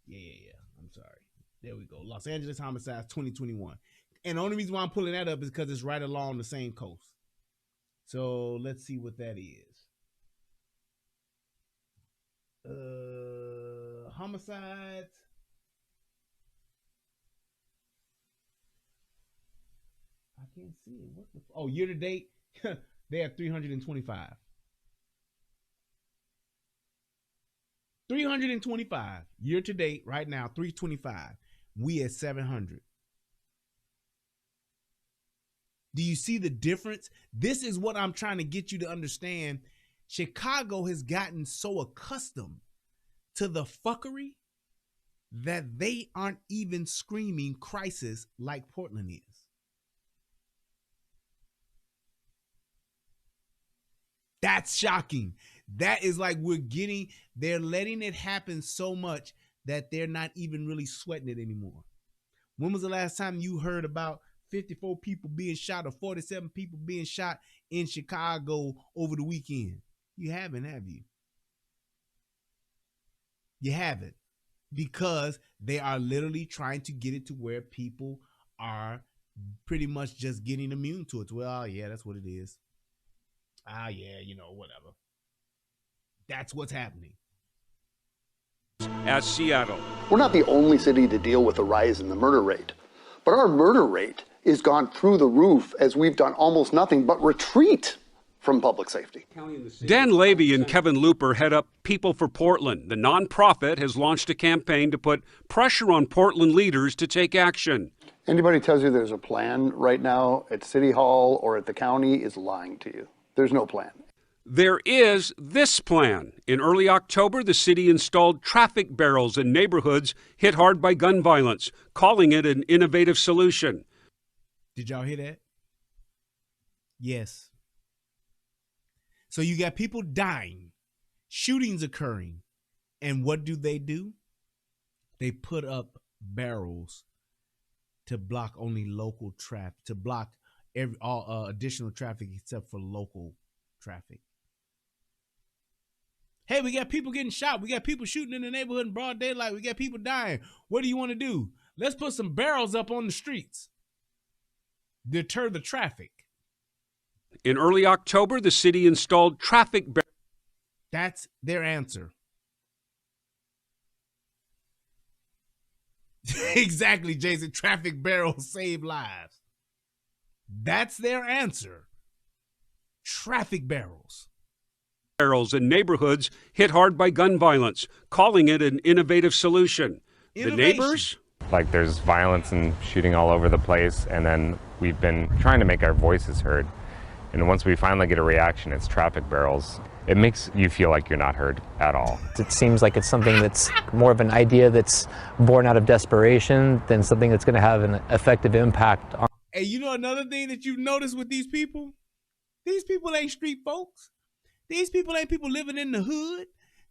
Speaker 2: Yeah. I'm sorry. There we go. Los Angeles homicides 2021. And the only reason why I'm pulling that up is because it's right along the same coast. So let's see what that is. Homicides. I can't see it. What the year to date, they have 325. 325 year to date right now, 325. We at 700. Do you see the difference? This is what I'm trying to get you to understand. Chicago has gotten so accustomed to the fuckery that they aren't even screaming crisis like Portland is. That's shocking. That is like they're letting it happen so much that they're not even really sweating it anymore. When was the last time you heard about 54 people being shot or 47 people being shot in Chicago over the weekend? You haven't, have you? You haven't. Because they are literally trying to get it to where people are pretty much just getting immune to it. Well, yeah, that's what it is. Yeah, whatever. That's what's happening.
Speaker 12: As Seattle.
Speaker 17: We're not the only city to deal with a rise in the murder rate, but our murder rate has gone through the roof as we've done almost nothing but retreat from public safety.
Speaker 12: Dan Levy and Kevin Looper head up People for Portland. The nonprofit has launched a campaign to put pressure on Portland leaders to take action.
Speaker 17: Anybody tells you there's a plan right now at City Hall or at the county is lying to you. There's no plan.
Speaker 12: There is this plan. In early October, the city installed traffic barrels in neighborhoods hit hard by gun violence, calling it an innovative solution.
Speaker 2: Did y'all hear that? Yes. So you got people dying, shootings occurring, and what do? They put up barrels to block only local traffic, to block all additional traffic except for local traffic. Hey, we got people getting shot. We got people shooting in the neighborhood in broad daylight. We got people dying. What do you want to do? Let's put some barrels up on the streets. Deter the traffic.
Speaker 12: In early October, the city installed traffic barrels.
Speaker 2: That's their answer. Exactly, Jason. Traffic barrels save lives. That's their answer. Traffic barrels.
Speaker 12: Barrels in neighborhoods hit hard by gun violence, calling it an innovative solution. The neighbors?
Speaker 18: Like there's violence and shooting all over the place, and then we've been trying to make our voices heard. And once we finally get a reaction, it's traffic barrels. It makes you feel like you're not heard at all.
Speaker 19: It seems like it's something that's more of an idea that's born out of desperation than something that's going to have an effective impact on.
Speaker 2: Hey, you know another thing that you've noticed with these people? These people ain't street folks. These people ain't people living in the hood.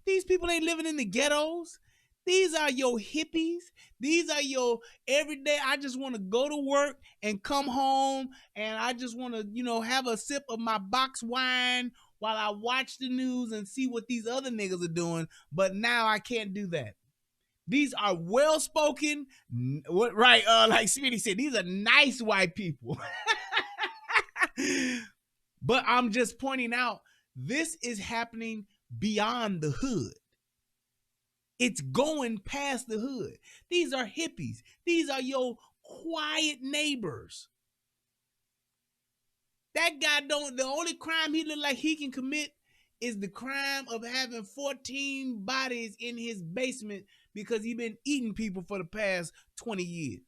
Speaker 2: These people ain't living in the ghettos. These are your hippies. These are your everyday, I just want to go to work and come home and I just want to, have a sip of my box wine while I watch the news and see what these other niggas are doing. But now I can't do that. These are well-spoken, like Smitty said, these are nice white people. But I'm just pointing out, this is happening beyond the hood. It's going past the hood. These are hippies. These are your quiet neighbors. That guy the only crime he look like he can commit is the crime of having 14 bodies in his basement because he been eating people for the past 20 years.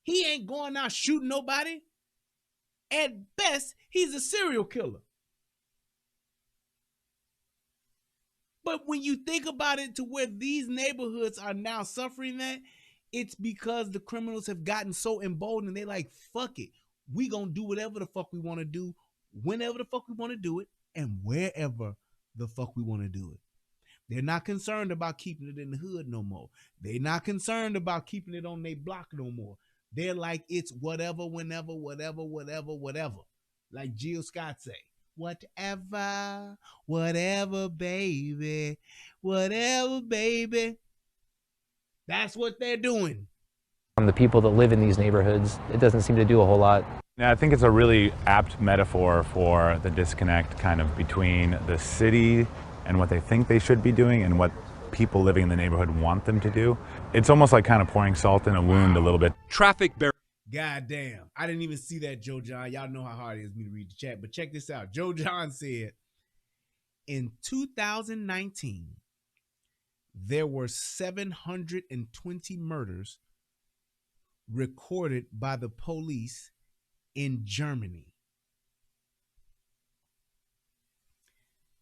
Speaker 2: He ain't going out shooting nobody. At best, he's a serial killer. But when you think about it to where these neighborhoods are now suffering that, it's because the criminals have gotten so emboldened. They're like, fuck it. We gonna do whatever the fuck we want to do, whenever the fuck we want to do it, and wherever the fuck we want to do it. They're not concerned about keeping it in the hood no more. They're not concerned about keeping it on their block no more. They're like, it's whatever, whenever, whatever. Like Jill Scott say. Whatever, baby. Whatever, baby. That's what they're doing.
Speaker 19: The people that live in these neighborhoods, it doesn't seem to do a whole lot.
Speaker 20: Yeah, I think it's a really apt metaphor for the disconnect kind of between the city and what they think they should be doing and what people living in the neighborhood want them to do. It's almost like kind of pouring salt in a wound a little bit.
Speaker 12: Traffic barriers.
Speaker 2: God damn. I didn't even see that, Joe John. Y'all know how hard it is for me to read the chat, but check this out. Joe John said, in 2019, there were 720 murders recorded by the police in Germany.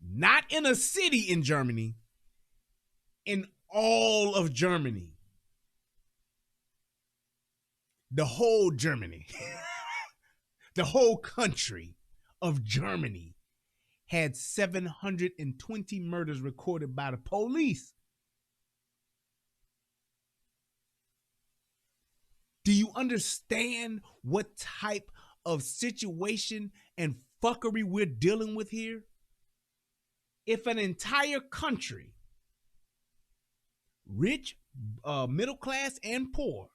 Speaker 2: Not in a city in Germany, in all of Germany. The whole Germany, the whole country of Germany had 720 murders recorded by the police. Do you understand what type of situation and fuckery we're dealing with here? If an entire country rich, middle class, and poor.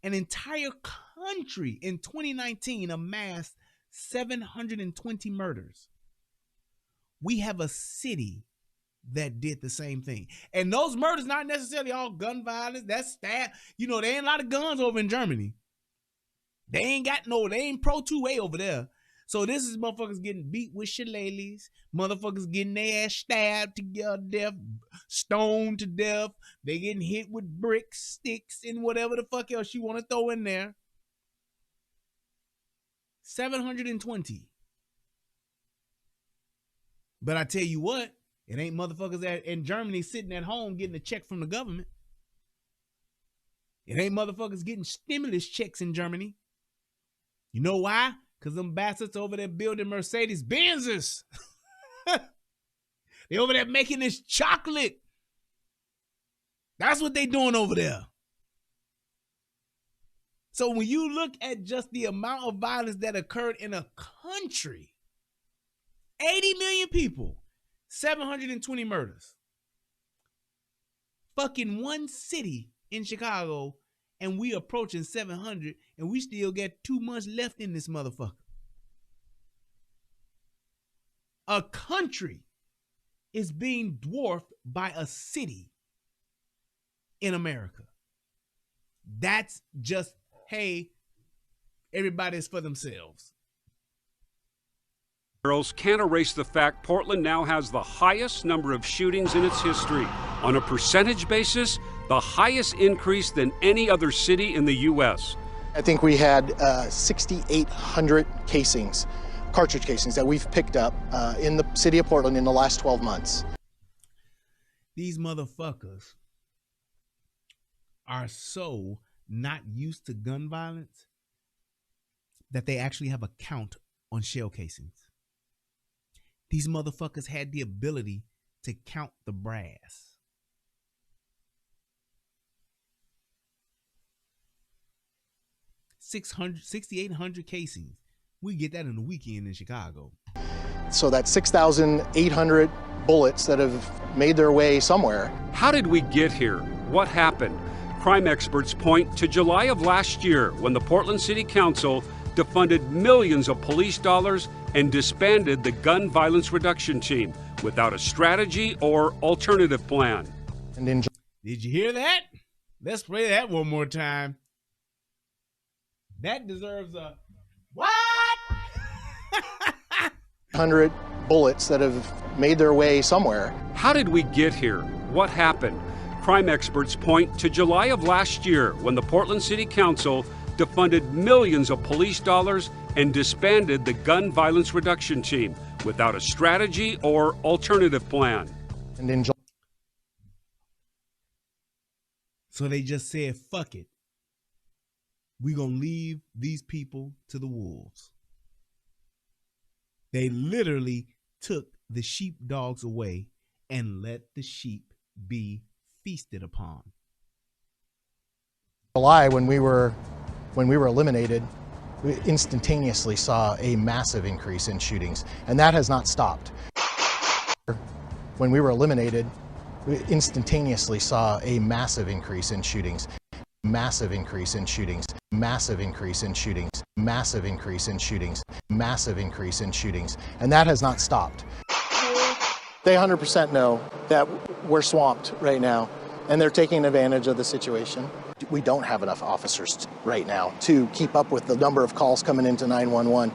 Speaker 2: An entire country in 2019 amassed 720 murders. We have a city that did the same thing. And those murders not necessarily all gun violence. That's stab. You know, there ain't a lot of guns over in Germany. They ain't pro 2A over there. So this is motherfuckers getting beat with shillelaghs, motherfuckers getting their ass stabbed to death, stoned to death. They getting hit with bricks, sticks, and whatever the fuck else you want to throw in there. 720. But I tell you what, it ain't motherfuckers in Germany sitting at home getting a check from the government. It ain't motherfuckers getting stimulus checks in Germany. You know why? Because them bastards over there building Mercedes Benzes. They over there making this chocolate. That's what they doing over there. So when you look at just the amount of violence that occurred in a country, 80 million people, 720 murders. Fucking one city in Chicago, and we approaching 700, and we still got 2 months left in this motherfucker. A country is being dwarfed by a city in America. That's just, hey, everybody's for themselves.
Speaker 12: Girls can't erase the fact Portland now has the highest number of shootings in its history. On a percentage basis, the highest increase than any other city in the U.S.
Speaker 5: I think we had 6,800 casings, cartridge casings that we've picked up in the city of Portland in the last 12 months.
Speaker 2: These motherfuckers are so not used to gun violence that they actually have a count on shell casings. These motherfuckers had the ability to count the brass. 6,800 casings. We get that in a weekend in Chicago.
Speaker 5: So that's 6,800 bullets that have made their way somewhere.
Speaker 12: How did we get here? What happened? Crime experts point to July of last year when the Portland City Council defunded millions of police dollars and disbanded the gun violence reduction team without a strategy or alternative plan.
Speaker 5: And in
Speaker 2: Did you hear that? Let's play that one more time. That deserves a what?
Speaker 5: 100 bullets that have made their way somewhere.
Speaker 12: How did we get here? What happened? Crime experts point to July of last year when the Portland City Council defunded millions of police dollars and disbanded the gun violence reduction team without a strategy or alternative plan.
Speaker 5: And in
Speaker 2: So they just said, fuck it. We're going to leave these people to the wolves. They literally took the sheepdogs away and let the sheep be feasted upon.
Speaker 5: July, when we were eliminated, we instantaneously saw a massive increase in shootings, and that has not stopped. When we were eliminated, we instantaneously saw a massive increase in shootings, massive increase in shootings, massive increase in shootings, massive increase in shootings, massive increase in shootings, and that has not stopped. They 100% know that we're swamped right now, and they're taking advantage of the situation. We don't have enough officers right now to keep up with the number of calls coming into 911.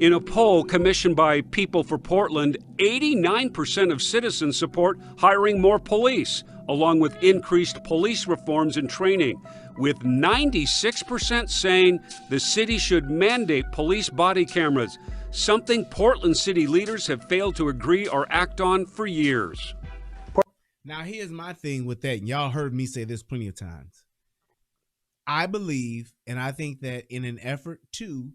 Speaker 12: In a poll commissioned by People for Portland, 89% of citizens support hiring more police, along with increased police reforms and training, with 96% saying the city should mandate police body cameras, something Portland city leaders have failed to agree or act on for years.
Speaker 2: Now, here's my thing with that. And y'all heard me say this plenty of times. I believe, and I think that in an effort to,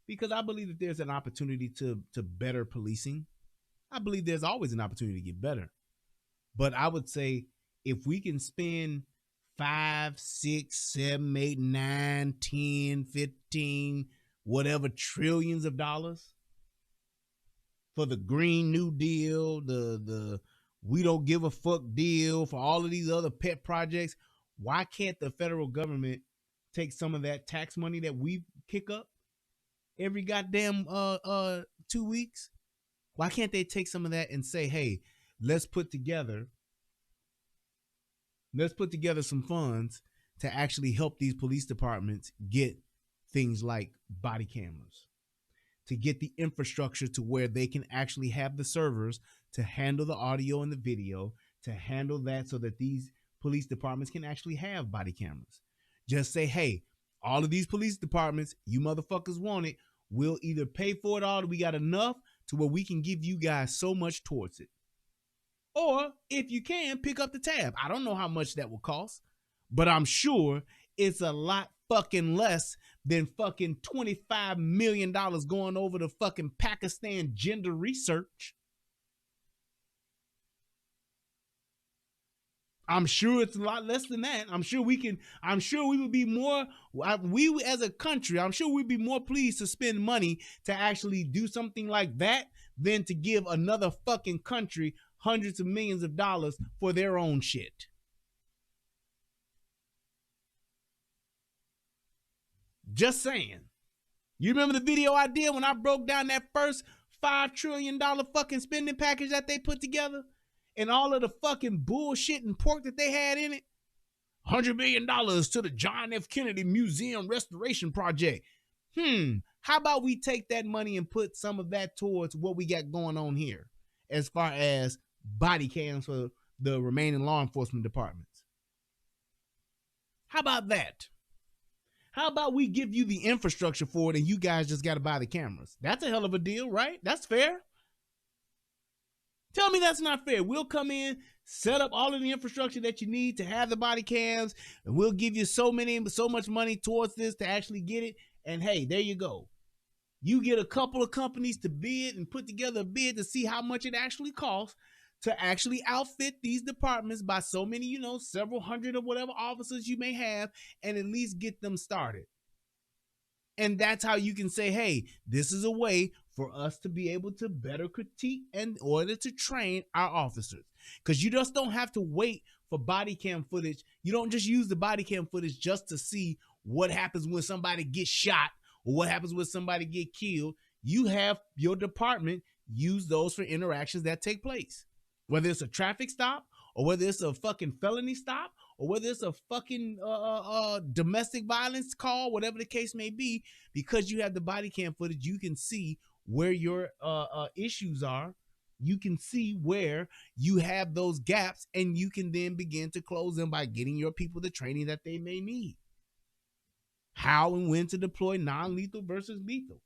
Speaker 2: because I believe that there's an opportunity to better policing. I believe there's always an opportunity to get better. But I would say if we can spend 5, 6, 7, 8, 9, 10, 15, whatever trillions of dollars for the Green New Deal, the we don't give a fuck deal for all of these other pet projects, why can't the federal government take some of that tax money that we kick up every goddamn 2 weeks? Why can't they take some of that and say, hey, let's put together some funds to actually help these police departments get things like body cameras, to get the infrastructure to where they can actually have the servers to handle the audio and the video, to handle that so that these police departments can actually have body cameras. Just say, hey, all of these police departments, you motherfuckers want it, we'll either pay for it all, we got enough to where we can give you guys so much towards it. Or if you can, pick up the tab. I don't know how much that will cost, but I'm sure it's a lot fucking less than fucking $25 million going over to fucking Pakistan gender research. I'm sure it's a lot less than that. I'm sure we would be more, we as a country, I'm sure we'd be more pleased to spend money to actually do something like that than to give another fucking country hundreds of millions of dollars for their own shit. Just saying. You remember the video I did when I broke down that first $5 trillion fucking spending package that they put together? And all of the fucking bullshit and pork that they had in it? $100 million to the John F. Kennedy Museum Restoration Project. How about we take that money and put some of that towards what we got going on here as far as body cams for the remaining law enforcement departments? How about that? How about we give you the infrastructure for it and you guys just got to buy the cameras? That's a hell of a deal, right? That's fair. Tell me that's not fair. We'll come in, set up all of the infrastructure that you need to have the body cams, and we'll give you so much money towards this to actually get it. And hey, there you go. You get a couple of companies to bid and put together a bid to see how much it actually costs to actually outfit these departments by so many, several hundred or whatever officers you may have, and at least get them started. And that's how you can say, hey, this is a way for us to be able to better critique in order to train our officers. Because you just don't have to wait for body cam footage. You don't just use the body cam footage just to see what happens when somebody gets shot or what happens when somebody get killed. You have your department use those for interactions that take place. Whether it's a traffic stop or whether it's a fucking felony stop or whether it's a fucking domestic violence call, whatever the case may be, because you have the body cam footage, you can see where your issues are. You can see where you have those gaps, and you can then begin to close them by getting your people the training that they may need. How and when to deploy non-lethal versus lethal.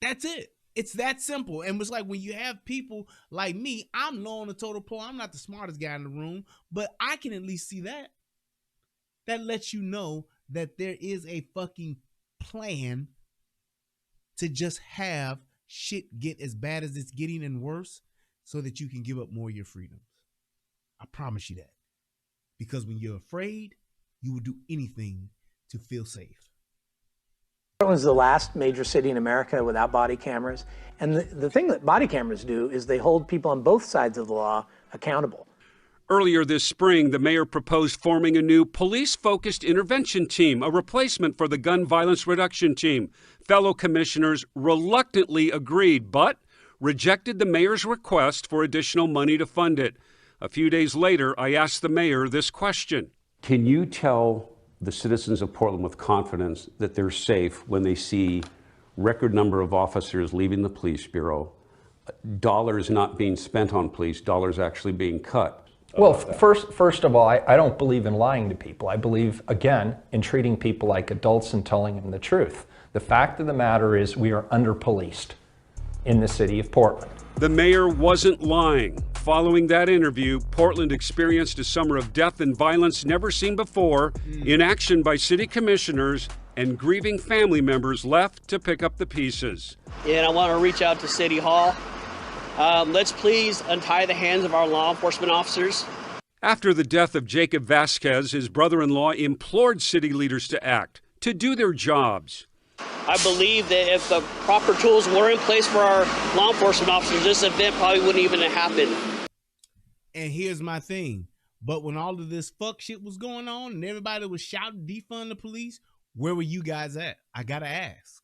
Speaker 2: That's it. It's that simple. And it's like when you have people like me, I'm low on the total poll. I'm not the smartest guy in the room, but I can at least see that. That lets you know that there is a fucking plan to just have shit get as bad as it's getting and worse so that you can give up more of your freedoms. I promise you that. Because when you're afraid, you will do anything to feel safe.
Speaker 21: Portland's the last major city in America without body cameras. And the thing that body cameras do is they hold people on both sides of the law accountable.
Speaker 12: Earlier this spring, the mayor proposed forming a new police-focused intervention team, a replacement for the gun violence reduction team. Fellow commissioners reluctantly agreed, but rejected the mayor's request for additional money to fund it. A few days later, I asked the mayor this question.
Speaker 22: Can you tell the citizens of Portland with confidence that they're safe when they see record number of officers leaving the police bureau, dollars not being spent on police, dollars actually being cut?
Speaker 23: Well, first of all, I don't believe in lying to people. I believe, again, in treating people like adults and telling them the truth. The fact of the matter is we are under-policed in the city of Portland.
Speaker 12: The mayor wasn't lying. Following that interview, Portland experienced a summer of death and violence never seen before, inaction by city commissioners, and grieving family members left to pick up the pieces.
Speaker 24: And I want to reach out to City Hall. Let's please untie the hands of our law enforcement officers.
Speaker 12: After the death of Jacob Vasquez, his brother-in-law implored city leaders to act, to do their jobs.
Speaker 24: I believe that if the proper tools were in place for our law enforcement officers, this event probably wouldn't even have happened.
Speaker 2: And here's my thing. But when all of this fuck shit was going on and everybody was shouting defund the police, where were you guys at? I gotta ask.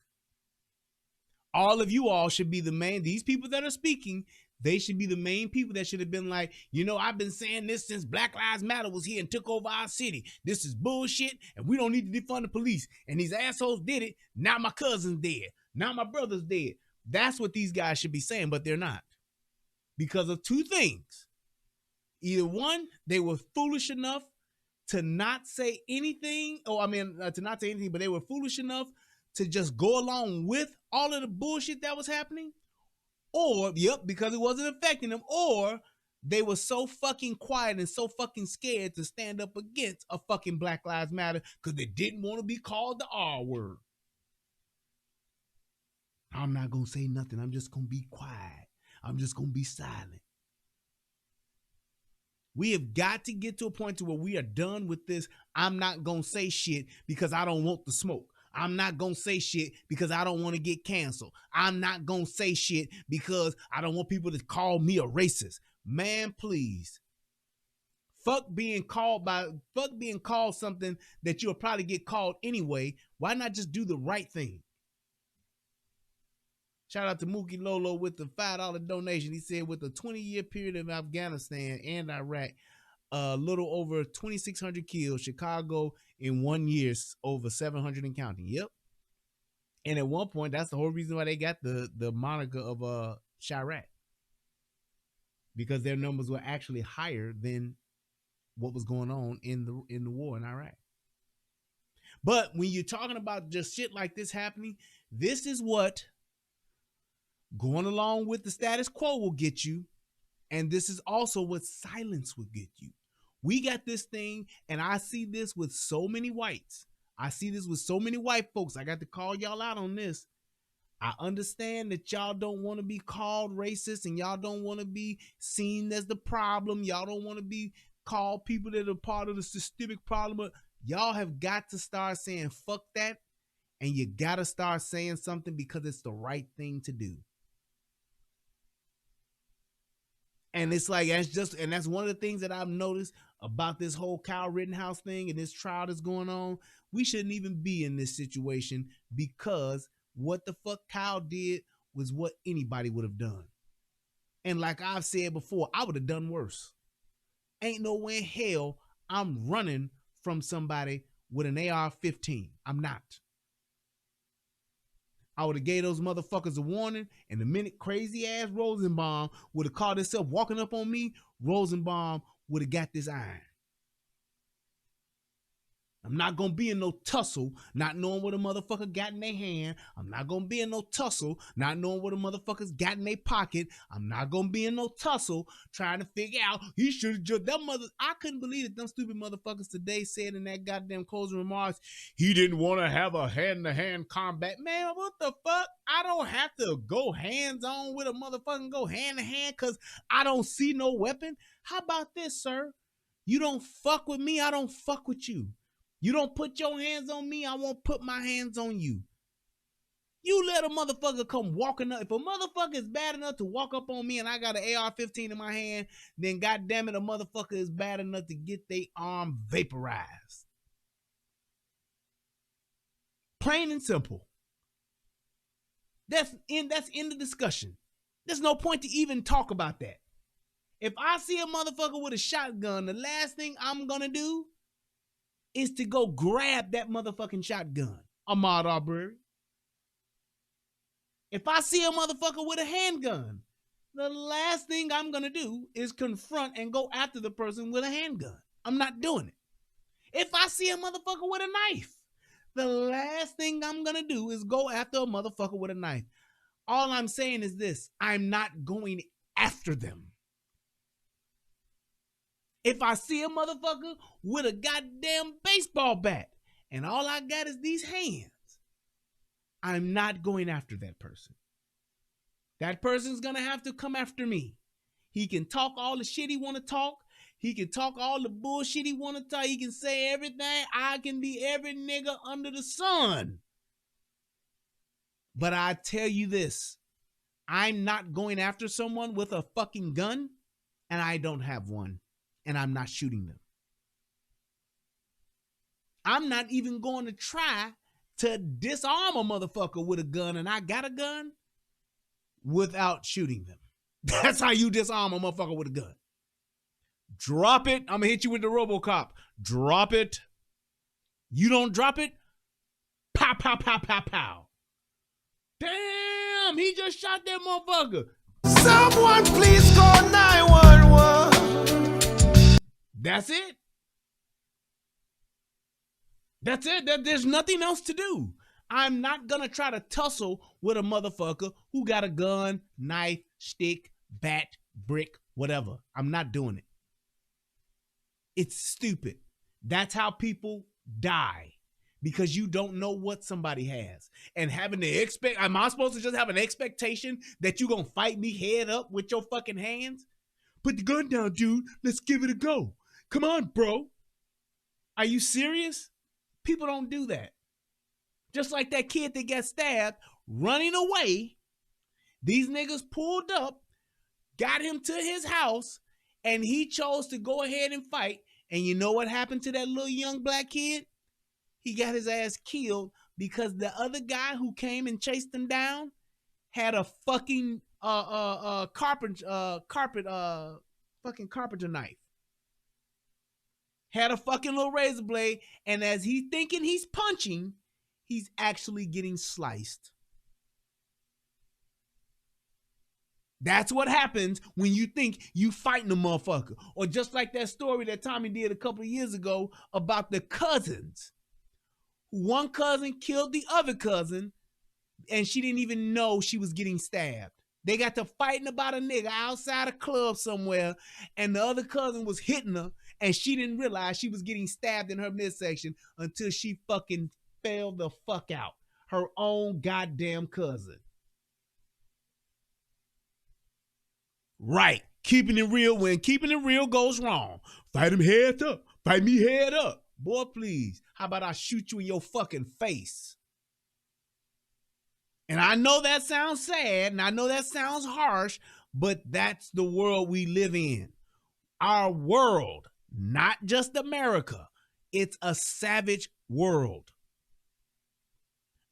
Speaker 2: All of you all should be the main, these people that are speaking, they should be the main people that should have been like, you know, I've been saying this since Black Lives Matter was here and took over our city. This is bullshit and we don't need to defund the police. And these assholes did it. Now my cousin's dead. Now my brother's dead. That's what these guys should be saying, but they're not. Because of two things. Either one, they were foolish enough to not say anything, to not say anything, but they were foolish enough to just go along with all of the bullshit that was happening. Or, because it wasn't affecting them, or they were so fucking quiet and so fucking scared to stand up against a fucking Black Lives Matter because they didn't want to be called the R word. I'm not going to say nothing. I'm just going to be quiet. I'm just going to be silent. We have got to get to a point to where we are done with this. I'm not going to say shit because I don't want the smoke. I'm not going to say shit because I don't want to get canceled. I'm not going to say shit because I don't want people to call me a racist. Man, please. Fuck being called something that you'll probably get called anyway. Why not just do the right thing? Shout out to Mookie Lolo with the $5 donation. He said with a 20-year period of Afghanistan and Iraq, a little over 2,600 kills. Chicago in 1 year, over 700 and counting. Yep. And at one point, that's the whole reason why they got the moniker of Chirac. Because their numbers were actually higher than what was going on in the war in Iraq. But when you're talking about just shit like this happening, this is what going along with the status quo will get you. And this is also what silence will get you. We got this thing, and I see this with so many whites. I see this with so many white folks. I got to call y'all out on this. I understand that y'all don't want to be called racist and y'all don't want to be seen as the problem. Y'all don't want to be called people that are part of the systemic problem. But y'all have got to start saying fuck that. And you got to start saying something because it's the right thing to do. And it's like, that's one of the things that I've noticed about this whole Kyle Rittenhouse thing and this trial that's going on. We shouldn't even be in this situation because what the fuck Kyle did was what anybody would have done. And like I've said before, I would have done worse. Ain't no way in hell I'm running from somebody with an AR-15. I'm not. I would have gave those motherfuckers a warning, and the minute crazy ass Rosenbaum would have caught himself walking up on me, Rosenbaum would have got this iron. I'm not going to be in no tussle, not knowing what a motherfucker got in their hand. I'm not going to be in no tussle, not knowing what a motherfucker's got in their pocket. I'm not going to be in no tussle trying to figure out, he should have just, I couldn't believe that them stupid motherfuckers today said in that goddamn closing remarks, he didn't want to have a hand-to-hand combat. Man, what the fuck? I don't have to go hands-on with a motherfucker and go hand-to-hand because I don't see no weapon. How about this, sir? You don't fuck with me, I don't fuck with you. You don't put your hands on me, I won't put my hands on you. You let a motherfucker come walking up. If a motherfucker is bad enough to walk up on me and I got an AR-15 in my hand, then goddamn it, a motherfucker is bad enough to get their arm vaporized. Plain and simple. That's in the discussion. There's no point to even talk about that. If I see a motherfucker with a shotgun, the last thing I'm gonna do is to go grab that motherfucking shotgun, Ahmaud Arbery. If I see a motherfucker with a handgun, the last thing I'm going to do is confront and go after the person with a handgun. I'm not doing it. If I see a motherfucker with a knife, the last thing I'm going to do is go after a motherfucker with a knife. All I'm saying is this, I'm not going after them. If I see a motherfucker with a goddamn baseball bat and all I got is these hands, I'm not going after that person. That person's going to have to come after me. He can talk all the shit he want to talk. He can talk all the bullshit he want to talk. He can say everything. I can be every nigga under the sun. But I tell you this, I'm not going after someone with a fucking gun, and I don't have one, and I'm not shooting them. I'm not even going to try to disarm a motherfucker with a gun, and I got a gun, without shooting them. That's how you disarm a motherfucker with a gun. Drop it. I'm going to hit you with the RoboCop. Drop it. You don't drop it. Pow, pow, pow, pow, pow. Damn, he just shot that motherfucker. Someone please call 911. That's it. That's it. There's nothing else to do. I'm not going to try to tussle with a motherfucker who got a gun, knife, stick, bat, brick, whatever. I'm not doing it. It's stupid. That's how people die, because you don't know what somebody has. And having to expect, am I supposed to just have an expectation that you're going to fight me head up with your fucking hands? Put the gun down, dude. Let's give it a go. Come on, bro. Are you serious? People don't do that. Just like that kid that got stabbed running away, these niggas pulled up, got him to his house, and he chose to go ahead and fight. And you know what happened to that little young black kid? He got his ass killed because the other guy who came and chased him down had a fucking carpenter knife. Had a fucking little razor blade, and as he's thinking he's punching, he's actually getting sliced. That's what happens when you think you fighting a motherfucker. Or just like that story that Tommy did a couple of years ago about the cousins. One cousin killed the other cousin, and she didn't even know she was getting stabbed. They got to fighting about a nigga outside a club somewhere, and the other cousin was hitting her, and she didn't realize she was getting stabbed in her midsection until she fucking fell the fuck out. Her own goddamn cousin. Right. Keeping it real when keeping it real goes wrong. Fight him head up. Fight me head up. Boy, please. How about I shoot you in your fucking face? And I know that sounds sad, and I know that sounds harsh, but that's the world we live in. Our world, not just America. It's a savage world.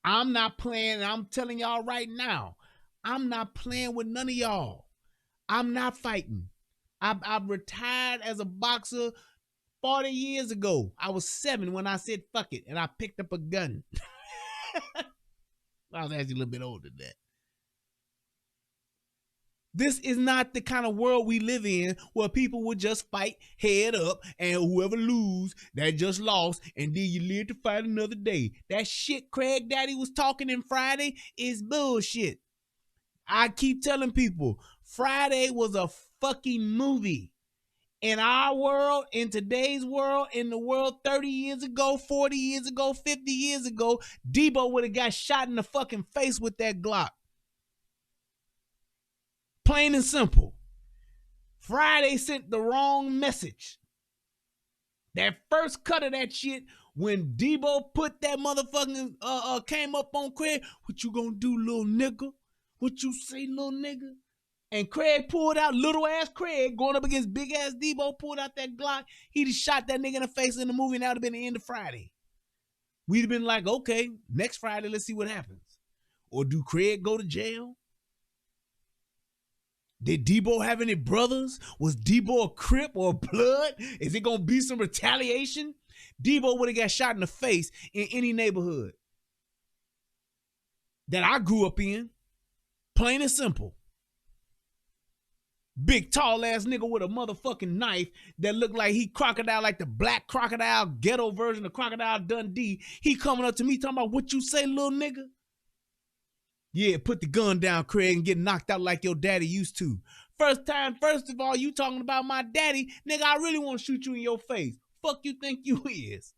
Speaker 2: I'm not playing, I'm telling y'all right now, I'm not playing with none of y'all. I'm not fighting. I retired as a boxer 40 years ago. I was 7 when I said fuck it, and I picked up a gun. I was actually a little bit older than that. This is not the kind of world we live in where people would just fight head up, and whoever lose, that just lost, and then you live to fight another day. That shit Craig Daddy was talking in Friday is bullshit. I keep telling people, Friday was a fucking movie. In our world, in today's world, in the world 30 years ago, 40 years ago, 50 years ago, Debo would have got shot in the fucking face with that Glock. Plain and simple. Friday sent the wrong message. That first cut of that shit, when Debo put that motherfucking, came up on Craig, what you gonna do, little nigga? What you say, little nigga? And Craig pulled out, little ass Craig, going up against big ass Debo, pulled out that Glock. He'd have shot that nigga in the face in the movie, and that would have been the end of Friday. We'd have been like, okay, next Friday, let's see what happens. Or do Craig go to jail? Did Debo have any brothers? Was Debo a Crip or a Blood? Is it going to be some retaliation? Debo would have got shot in the face in any neighborhood that I grew up in. Plain and simple. Big tall ass nigga with a motherfucking knife that looked like he crocodile, like the Black Crocodile ghetto version of Crocodile Dundee. He coming up to me talking about, what you say, little nigga? Yeah, put the gun down, Craig, and get knocked out like your daddy used to. First of all, you talking about my daddy, nigga, I really want to shoot you in your face. Fuck you think you is?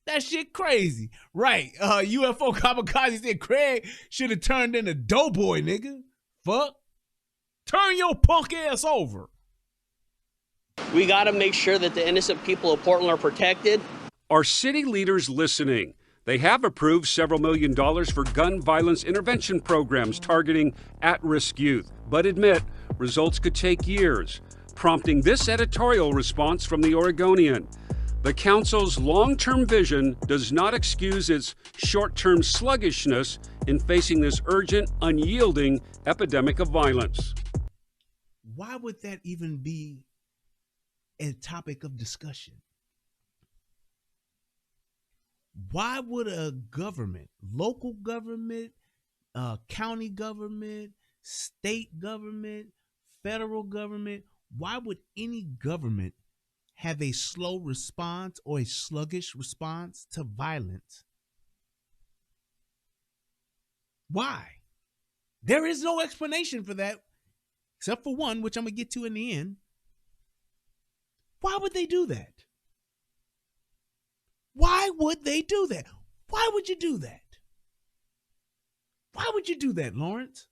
Speaker 2: That shit crazy. Right. UFO Kamikaze said Craig should have turned into Doughboy, nigga. Fuck. Turn your punk ass over.
Speaker 24: We got to make sure that the innocent people of Portland are protected.
Speaker 12: Are city leaders listening? They have approved several $1 million for gun violence intervention programs targeting at-risk youth, but admit results could take years, prompting this editorial response from the Oregonian. The council's long-term vision does not excuse its short-term sluggishness in facing this urgent, unyielding epidemic of violence.
Speaker 2: Why would that even be a topic of discussion? Why would a government, local government, county government, state government, federal government, why would any government have a slow response or a sluggish response to violence? Why? There is no explanation for that, except for one, which I'm going to get to in the end. Why would they do that? Why would they do that? Why would you do that? Why would you do that, Lawrence?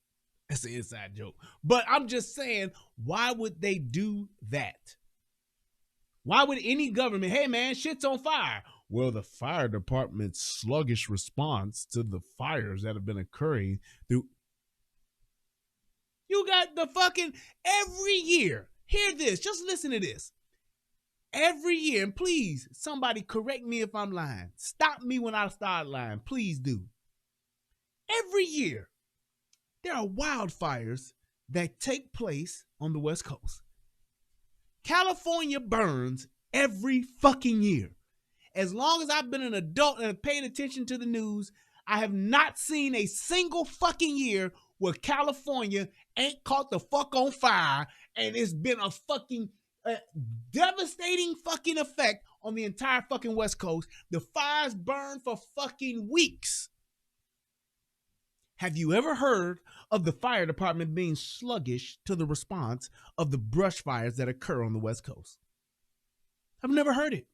Speaker 2: That's an inside joke. But I'm just saying, why would they do that? Why would any government, hey man, shit's on fire? Well, the fire department's sluggish response to the fires that have been occurring through. You got the fucking every year. Hear this. Just listen to this. Every year, and please, somebody correct me if I'm lying. Stop me when I start lying. Please do. Every year, there are wildfires that take place on the West Coast. California burns every fucking year. As long as I've been an adult and paying attention to the news, I have not seen a single fucking year where California ain't caught the fuck on fire and it's been a fucking devastating fucking effect on the entire fucking West Coast. The fires burn for fucking weeks. Have you ever heard of the fire department being sluggish to the response of the brush fires that occur on the West Coast? I've never heard it.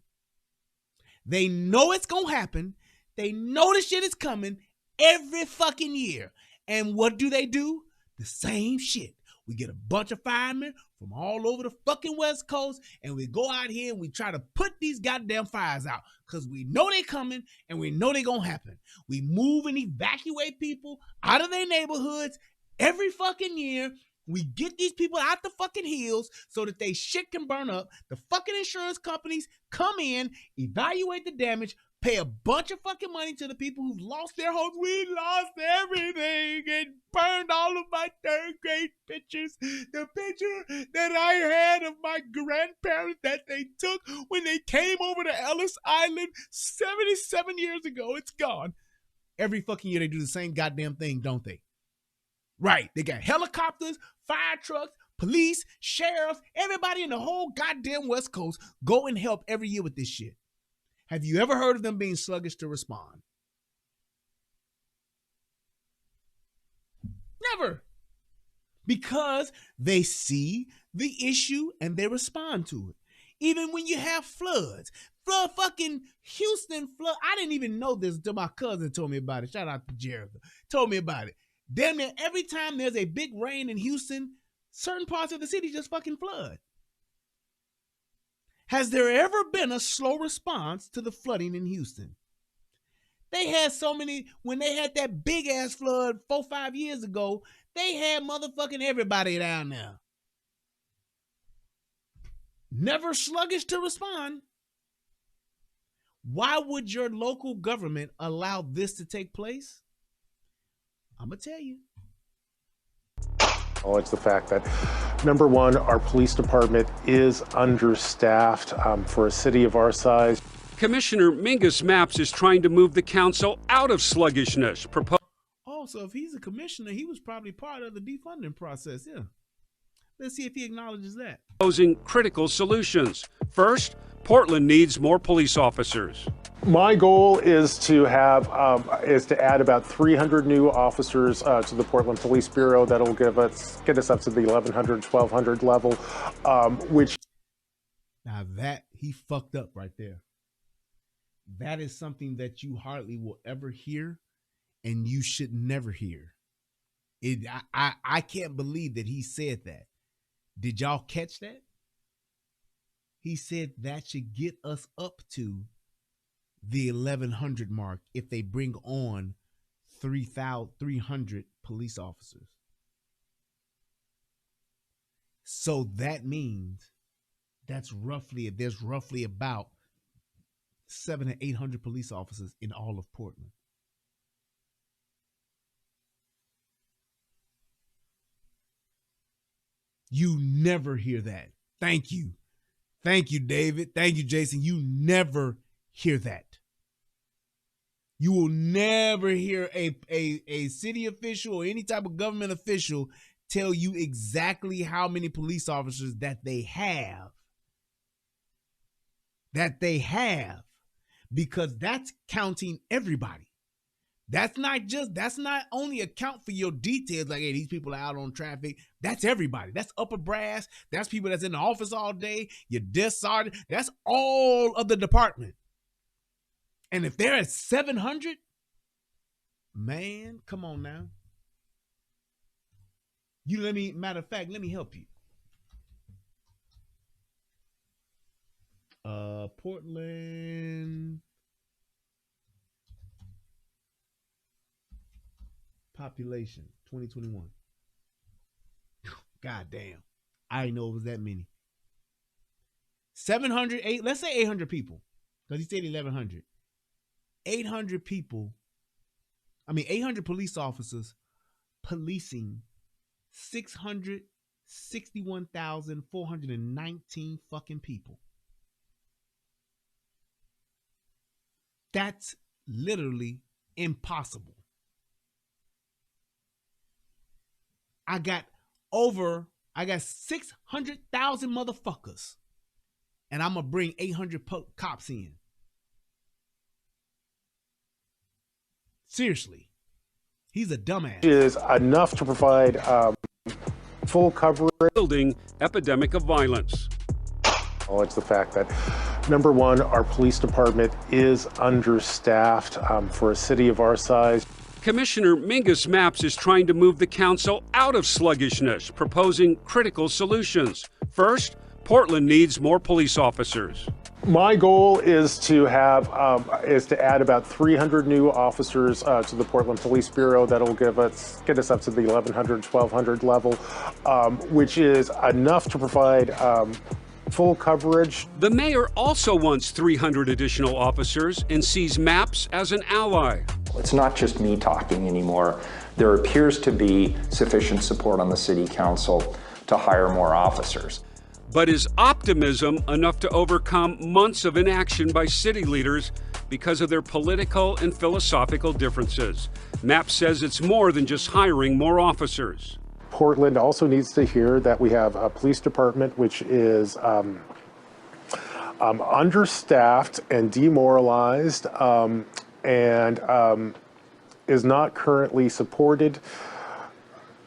Speaker 2: They know it's going to happen. They know the shit is coming every fucking year. And what do? The same shit. We get a bunch of firemen from all over the fucking West Coast, and we go out here and we try to put these goddamn fires out because we know they're coming and we know they're going to happen. We move and evacuate people out of their neighborhoods every fucking year. We get these people out the fucking hills so that they shit can burn up. The fucking insurance companies come in, evaluate the damage, pay a bunch of fucking money to the people who've lost their homes. We lost everything and burned all of my third grade pictures. The picture that I had of my grandparents that they took when they came over to Ellis Island 77 years ago, it's gone. Every fucking year they do the same goddamn thing, don't they? Right, they got helicopters, fire trucks, police, sheriffs, everybody in the whole goddamn West Coast go and help every year with this shit. Have you ever heard of them being sluggish to respond? Never. Because they see the issue and they respond to it. Even when you have floods. Fucking Houston flood. I didn't even know this until my cousin told me about it. Shout out to Jericho. Told me about it. Damn near every time there's a big rain in Houston, certain parts of the city just fucking flood. Has there ever been a slow response to the flooding in Houston? They had so many, when they had that big ass flood 4-5 years ago, they had motherfucking everybody down there. Never sluggish to respond. Why would your local government allow this to take place? I'm going to tell you.
Speaker 1: It's the fact that, number one, our police department is understaffed for a city of our size.
Speaker 12: Commissioner Mingus Mapps is trying to move the council out of sluggishness.
Speaker 2: Oh, so if he's a commissioner, he was probably part of the defunding process, yeah. Let's see if he acknowledges that.
Speaker 12: Proposing critical solutions. First, Portland needs more police officers.
Speaker 1: My goal is to have add about 300 new officers to the Portland Police Bureau. That'll get us up to the 1,100, 1,200 level, which.
Speaker 2: Now that he fucked up right there. That is something that you hardly will ever hear, and you should never hear. I can't believe that he said that. Did y'all catch that? He said that should get us up to the 1,100 mark if they bring on 300 police officers. So that means there's roughly about 700 to 800 police officers in all of Portland. You never hear that. Thank you. Thank you, David. Thank you, Jason. You never hear that. You will never hear a city official or any type of government official tell you exactly how many police officers that they have. Because that's counting everybody. That's not only account for your details, like, hey, these people are out on traffic. That's everybody. That's upper brass. That's people that's in the office all day. Your desk sergeant. That's all of the department. And if they're at 700, man, come on now. Matter of fact, let me help you. Portland population 2021. God damn. I didn't know it was that many. 708, let's say 800 people. Because he said 1,100. 800 people. 800 police officers policing 661,419 fucking people. That's literally impossible. I got 600,000 motherfuckers, and I'm going to bring 800 cops in. Seriously. He's a dumbass.
Speaker 1: Is enough to provide full coverage.
Speaker 12: Building epidemic of violence.
Speaker 1: It's the fact that, number one, our police department is understaffed for a city of our size.
Speaker 12: Commissioner Mingus Mapps is trying to move the council out of sluggishness, proposing critical solutions. First, Portland needs more police officers.
Speaker 1: My goal is to add about 300 new officers to the Portland Police Bureau. That'll get us up to the 1,100, 1,200 level, which is enough to provide full coverage.
Speaker 12: The mayor also wants 300 additional officers and sees Mapps as an ally.
Speaker 3: It's not just me talking anymore. There appears to be sufficient support on the city council to hire more officers.
Speaker 12: But is optimism enough to overcome months of inaction by city leaders because of their political and philosophical differences? Mapps says it's more than just hiring more officers.
Speaker 1: Portland also needs to hear that we have a police department which is understaffed and demoralized and is not currently supported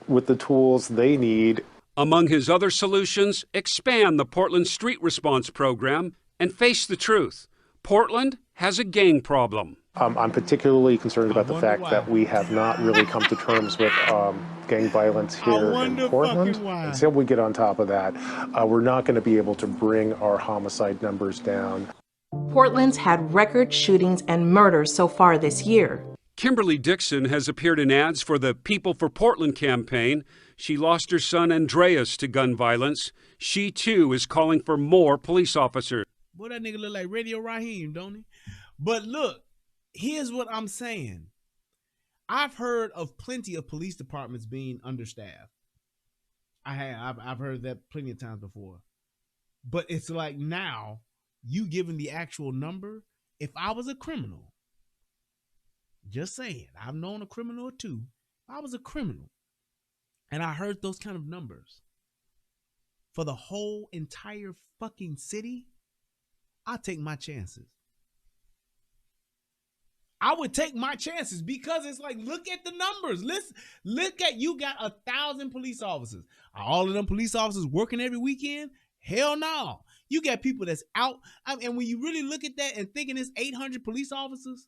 Speaker 1: with the tools they need.
Speaker 12: Among his other solutions, expand the Portland Street Response Program and face the truth. Portland has a gang problem.
Speaker 1: I'm particularly concerned about the fact that we have not really come to terms with gang violence here in Portland. Until we get on top of that, we're not going to be able to bring our homicide numbers down.
Speaker 4: Portland's had record shootings and murders so far this year.
Speaker 12: Kimberly Dixon has appeared in ads for the People for Portland campaign. She lost her son Andreas to gun violence. She, too, is calling for more police officers.
Speaker 2: Boy, that nigga look like Radio Raheem, don't he? But look, here's what I'm saying. I've heard of plenty of police departments being understaffed. I've heard that plenty of times before. But it's like now, you giving the actual number. If I was a criminal, just saying, I've known a criminal or two. If I was a criminal, and I heard those kind of numbers for the whole entire fucking city, I'll take my chances. I would take my chances because it's like, look at the numbers. Look at, you got 1,000 police officers. Are all of them police officers working every weekend? Hell no. You got people that's out. And when you really look at that and thinking it's 800 police officers,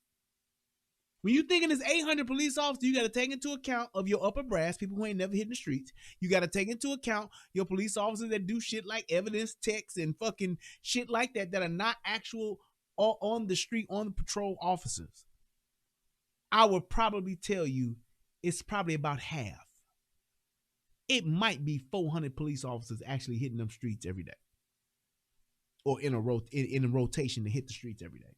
Speaker 2: when you thinking it's 800 police officers, you got to take into account of your upper brass, people who ain't never hit the streets. You got to take into account your police officers that do shit like evidence techs and fucking shit like that, that are not actual on the street, on the patrol officers, I would probably tell you it's probably about half. It might be 400 police officers actually hitting them streets every day, or in a rotation to hit the streets every day.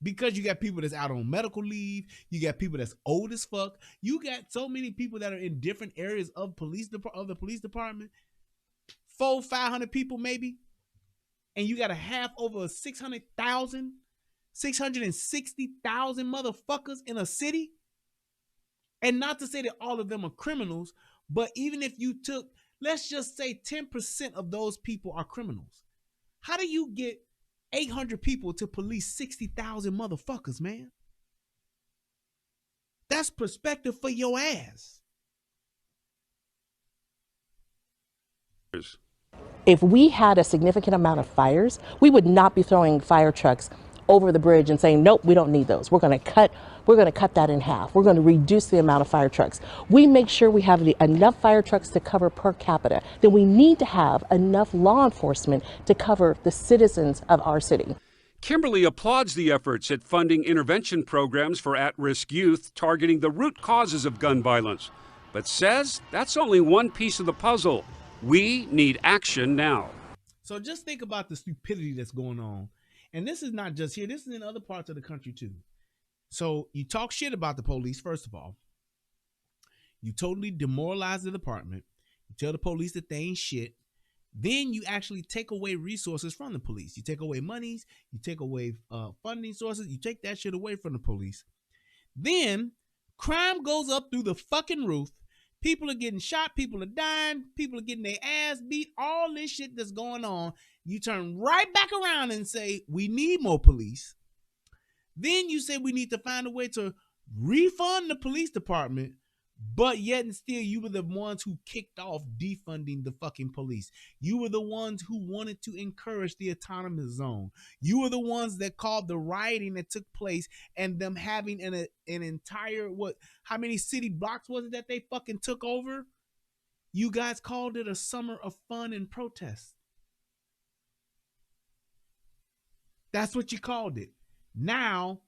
Speaker 2: Because you got people that's out on medical leave, you got people that's old as fuck, you got so many people that are in different areas of the police department, 400-500 people maybe, and you got to have over 660,000 motherfuckers in a city. And not to say that all of them are criminals, but even if you took, let's just say 10% of those people are criminals, how do you get 800 people to police 60,000 motherfuckers, man? That's perspective for your ass.
Speaker 6: If we had a significant amount of fires, we would not be throwing fire trucks over the bridge and saying, nope, we don't need those. We're going to cut that in half. We're going to reduce the amount of fire trucks. We make sure we have enough fire trucks to cover per capita. Then we need to have enough law enforcement to cover the citizens of our city.
Speaker 12: Kimberly applauds the efforts at funding intervention programs for at-risk youth targeting the root causes of gun violence, but says that's only one piece of the puzzle. We need action now.
Speaker 2: So just think about the stupidity that's going on. And this is not just here. This is in other parts of the country too. So you talk shit about the police, first of all. You totally demoralize the department. You tell the police that they ain't shit. Then you actually take away resources from the police. You take away monies. You take away funding sources. You take that shit away from the police. Then crime goes up through the fucking roof. People are getting shot. People are dying. People are getting their ass beat. All this shit that's going on. You turn right back around and say, we need more police. Then you say we need to find a way to refund the police department, but yet and still you were the ones who kicked off defunding the fucking police. You were the ones who wanted to encourage the autonomous zone. You were the ones that called the rioting that took place and them having an entire, how many city blocks was it that they fucking took over? You guys called it a summer of fun and protest. That's what you called it. Now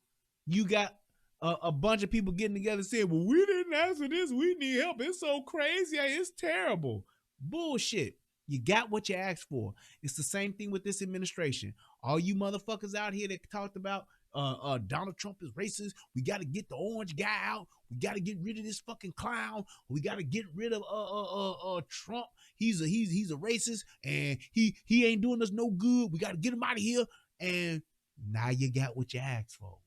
Speaker 2: you got a bunch of people getting together saying, well, we didn't ask for this. We need help. It's so crazy. It's terrible. Bullshit. You got what you asked for. It's the same thing with this administration. All you motherfuckers out here that talked about Donald Trump is racist. We got to get the orange guy out. We got to get rid of this fucking clown. We got to get rid of Trump. He's a racist and he ain't doing us no good. We got to get him out of here. And now you got what you asked for.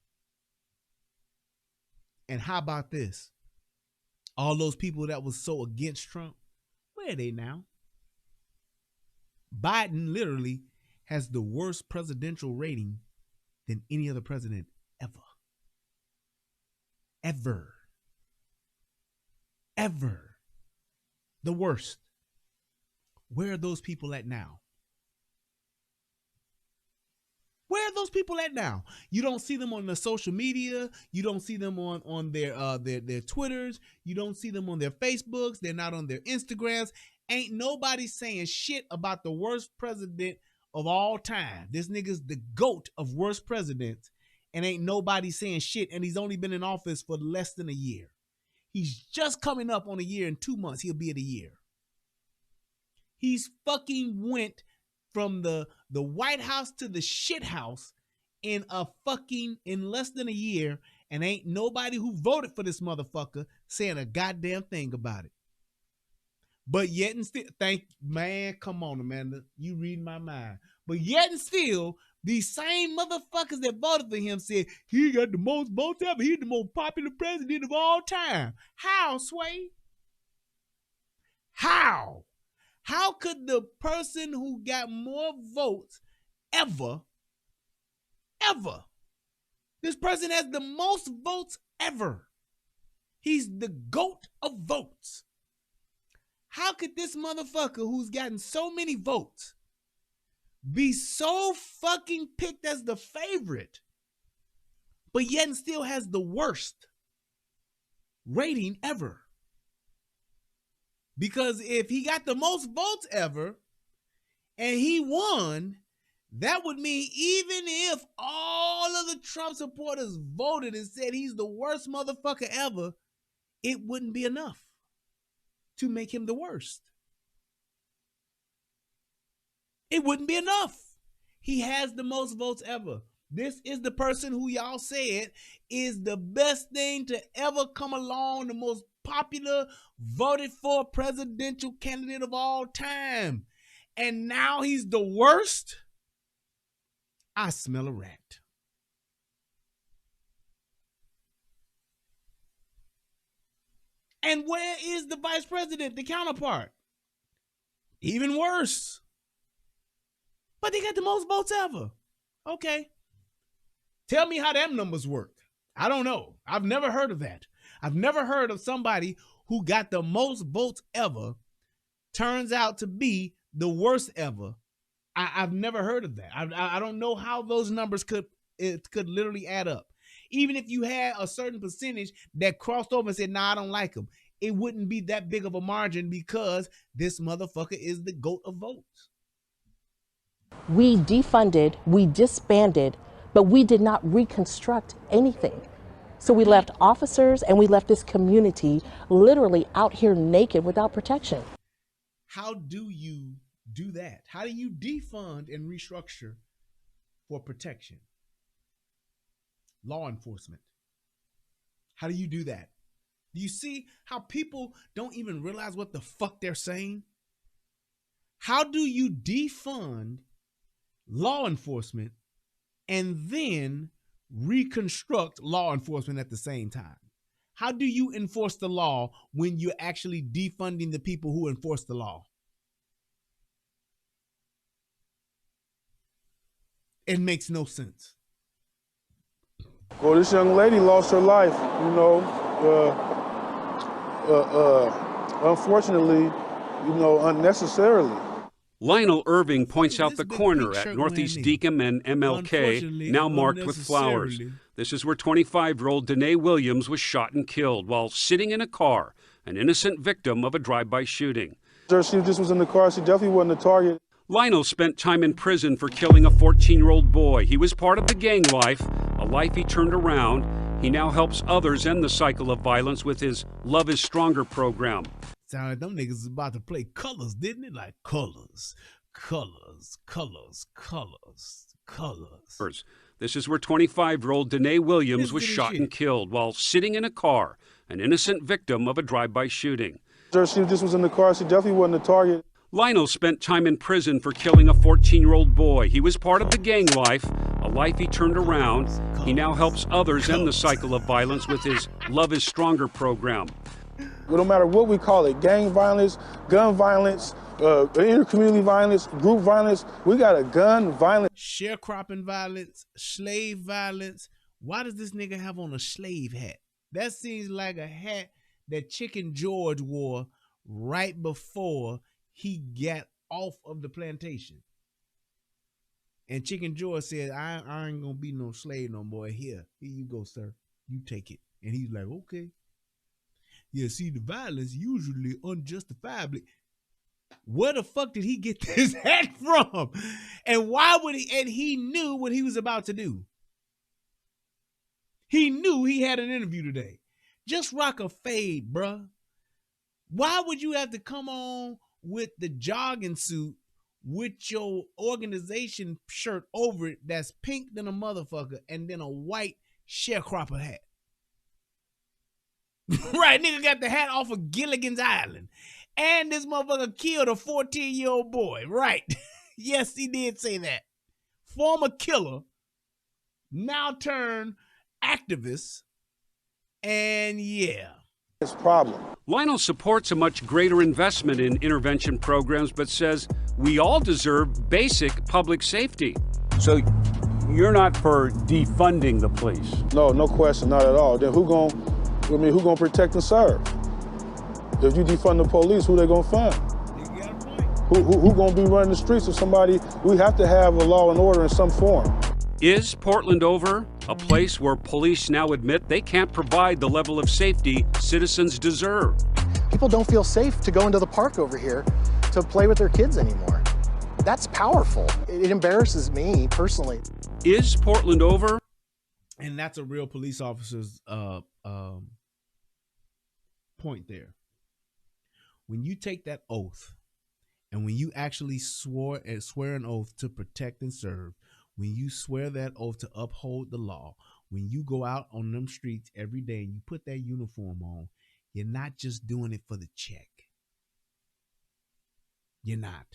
Speaker 2: And how about this? All those people that was so against Trump, where are they now? Biden literally has the worst presidential rating than any other president ever. Ever. The worst. Where are those people at now? Where are those people at now? You don't see them on the social media. You don't see them on their Twitters. You don't see them on their Facebooks. They're not on their Instagrams. Ain't nobody saying shit about the worst president of all time. This nigga's the GOAT of worst presidents, and ain't nobody saying shit, and he's only been in office for less than a year. He's just coming up on a year. In 2 months, he'll be at a year. He's fucking went from the White House to the shit house in less than a year, and ain't nobody who voted for this motherfucker saying a goddamn thing about it. But yet and still, come on, Amanda, you read my mind. But yet and still, these same motherfuckers that voted for him said he got the most votes ever. He's the most popular president of all time. How, Sway? How? How could the person who got more votes ever, this person has the most votes ever. He's the GOAT of votes. How could this motherfucker who's gotten so many votes be so fucking picked as the favorite, but yet and still has the worst rating ever? Because if he got the most votes ever and he won, That would mean even if all of the Trump supporters voted and said he's the worst motherfucker ever, it wouldn't be enough to make him the worst. It wouldn't be enough. He has the most votes ever. This is the person who y'all said is the best thing to ever come along, the most popular, voted for presidential candidate of all time. And now he's the worst? I smell a rat. And where is the vice president, the counterpart? Even worse. But they got the most votes ever. Okay. Tell me how them numbers work. I don't know. I've never heard of that. I've never heard of somebody who got the most votes ever turns out to be the worst ever. I've never heard of that. I don't know how those numbers could literally add up. Even if you had a certain percentage that crossed over and said, nah, I don't like him, it wouldn't be that big of a margin because this motherfucker is the GOAT of votes.
Speaker 6: We defunded, we disbanded, but we did not reconstruct anything. So we left officers and we left this community literally out here naked without protection.
Speaker 2: How do you do that? How do you defund and restructure for protection? Law enforcement. How do you do that? Do you see how people don't even realize what the fuck they're saying? How do you defund law enforcement and then reconstruct law enforcement at the same time? How do you enforce the law when you're actually defunding the people who enforce the law? It makes no sense.
Speaker 7: Well, this young lady lost her life, you know, unfortunately, you know, unnecessarily.
Speaker 12: Lionel Irving points out the corner at Northeast Deacon and MLK, now marked with flowers. This is where 25-year-old Danae Williams was shot and killed while sitting in a car, an innocent victim of a drive-by shooting.
Speaker 7: She just was in the car. She definitely wasn't a target.
Speaker 12: Lionel spent time in prison for killing a 14-year-old boy. He was part of the gang life, a life he turned around. He now helps others end the cycle of violence with his Love is Stronger program.
Speaker 2: Sounded like them niggas was about to play colors, didn't it? Like colors, colors, colors, colors, colors.
Speaker 12: This is where 25-year-old Danae Williams was shot and killed while sitting in a car, an innocent victim of a drive-by shooting.
Speaker 7: She just was in the car. She definitely wasn't a target.
Speaker 12: Lionel spent time in prison for killing a 14-year-old boy. He was part of the gang life, a life he turned around. He now helps others end the cycle of violence with his Love is Stronger program.
Speaker 7: No matter what we call it, gang violence, gun violence, intercommunity violence, group violence, we got a gun violence.
Speaker 2: Sharecropping violence, slave violence. Why does this nigga have on a slave hat? That seems like a hat that Chicken George wore right before he got off of the plantation. And Chicken George said, I ain't gonna be no slave no more. Here you go, sir. You take it. And he's like, okay. Yeah, see, the violence usually unjustifiably. Where the fuck did he get this hat from? And why would he? And he knew what he was about to do. He knew he had an interview today. Just rock a fade, bruh. Why would you have to come on with the jogging suit with your organization shirt over it that's pink than a motherfucker and then a white sharecropper hat? Right, nigga got the hat off of Gilligan's Island. And this motherfucker killed a 14-year-old boy. Right. Yes, he did say that. Former killer, now turned activist. And yeah.
Speaker 7: It's a problem.
Speaker 12: Lionel supports a much greater investment in intervention programs, but says we all deserve basic public safety.
Speaker 22: So you're not for defunding the police?
Speaker 7: No, no question, not at all. Then who gonna protect and serve? If you defund the police, who they gonna find? Who gonna be running the streets of somebody? We have to have a law and order in some form.
Speaker 12: Is Portland over? A place where police now admit they can't provide the level of safety citizens deserve.
Speaker 5: People don't feel safe to go into the park over here to play with their kids anymore. That's powerful. It embarrasses me personally.
Speaker 12: Is Portland over?
Speaker 2: And that's a real police officer's point there. When you take that oath, and when you actually swear an oath to protect and serve, when you swear that oath to uphold the law, when you go out on them streets every day and you put that uniform on, you're not just doing it for the check. You're not.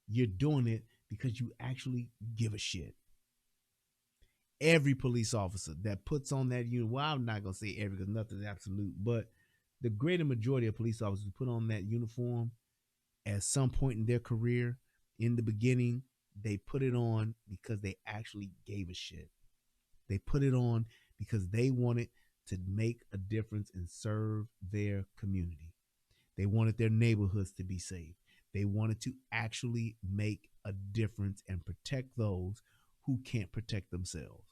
Speaker 2: You're doing it because you actually give a shit. Every police officer that puts on that uniform, well, I'm not going to say every because nothing's absolute, but the greater majority of police officers who put on that uniform at some point in their career, in the beginning, they put it on because they actually gave a shit. They put it on because they wanted to make a difference and serve their community. They wanted their neighborhoods to be safe. They wanted to actually make a difference and protect those who can't protect themselves.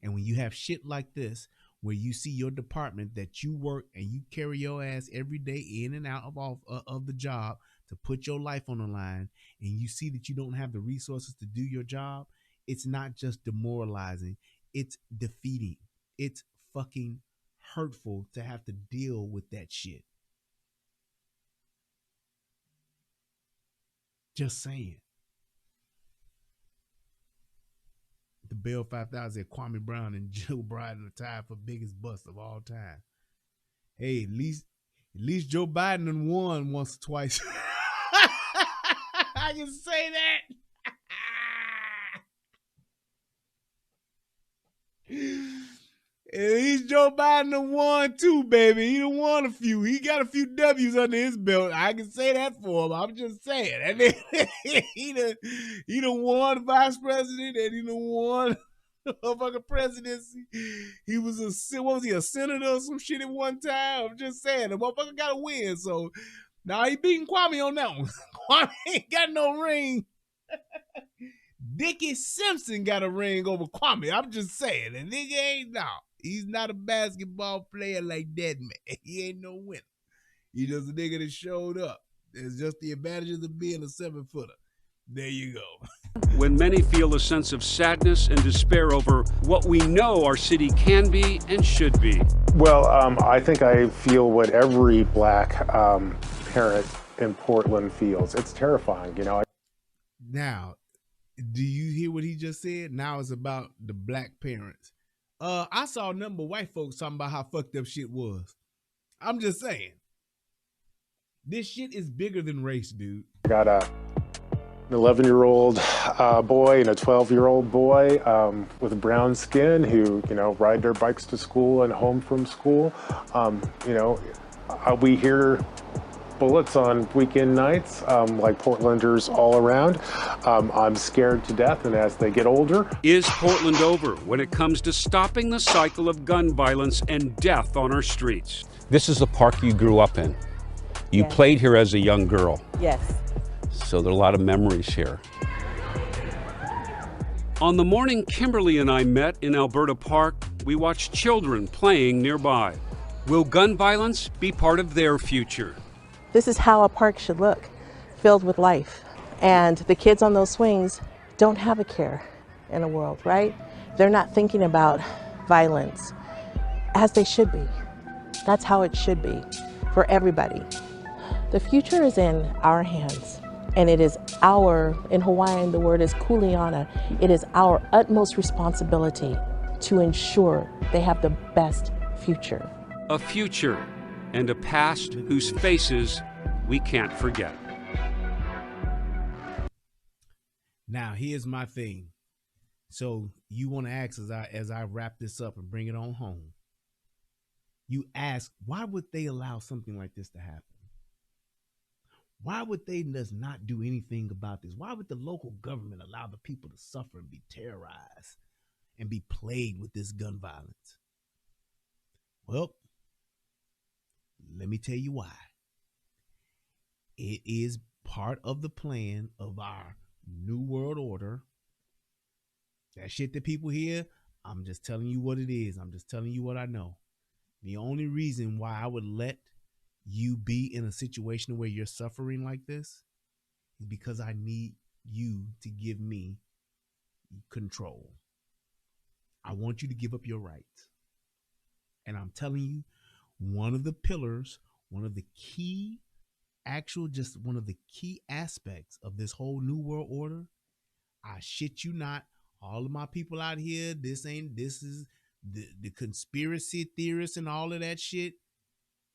Speaker 2: And when you have shit like this, where you see your department that you work and you carry your ass every day in and out of the job to put your life on the line, and you see that you don't have the resources to do your job, it's not just demoralizing, it's defeating. It's fucking hurtful to have to deal with that shit. Just saying. The Bell 5000 said Kwame Brown and Joe Biden are tied for biggest bust of all time. Hey, at least Joe Biden done won once or twice. I can say that. At least Joe Biden done won too, baby. He done won a few. He got a few W's under his belt. I can say that for him. I'm just saying. And then he done won vice president, and he done won a fucking presidency. He was a senator or some shit at one time? I'm just saying. The motherfucker got to win. So now he beating Kwame on that one. Kwame ain't got no ring. Dickie Simpson got a ring over Kwame. I'm just saying. And nigga ain't no. He's not a basketball player like that, man. He ain't no winner. He just a nigga that showed up. There's just the advantages of being a 7-footer. There you go.
Speaker 12: When many feel a sense of sadness and despair over what we know our city can be and should be.
Speaker 1: Well, I think I feel what every black parent in Portland feels. It's terrifying, you know.
Speaker 2: Now, do you hear what he just said? Now it's about the black parents. I saw a number of white folks talking about how fucked up shit was. I'm just saying. This shit is bigger than race, dude.
Speaker 1: I got an 11-year-old boy and a 12-year-old boy with brown skin who, you know, ride their bikes to school and home from school. You know, we hear bullets on weekend nights, like Portlanders all around. I'm scared to death, and as they get older.
Speaker 12: Is Portland over when it comes to stopping the cycle of gun violence and death on our streets? This is the park you grew up in. You played here as a young girl.
Speaker 8: Yes.
Speaker 12: So there are a lot of memories here. On the morning Kimberly and I met in Alberta Park, we watched children playing nearby. Will gun violence be part of their future?
Speaker 6: This is how a park should look, filled with life. And the kids on those swings don't have a care in the world, right? They're not thinking about violence as they should be. That's how it should be for everybody. The future is in our hands, and it is our, in Hawaiian the word is kuleana, it is our utmost responsibility to ensure they have the best future.
Speaker 12: A future and a past whose faces we can't forget.
Speaker 2: Now, here's my thing. So you want to ask as I wrap this up and bring it on home. You ask, why would they allow something like this to happen? Why would they just not do anything about this? Why would the local government allow the people to suffer and be terrorized and be plagued with this gun violence? Well, let me tell you why. It is part of the plan of our New World Order. That shit that people hear, I'm just telling you what it is. I'm just telling you what I know. The only reason why I would let you be in a situation where you're suffering like this is because I need you to give me control. I want you to give up your rights. And I'm telling you, one of the pillars, one of the key one of the key aspects of this whole new world order, I shit you not, all of my people out here, this is the conspiracy theorists and all of that shit.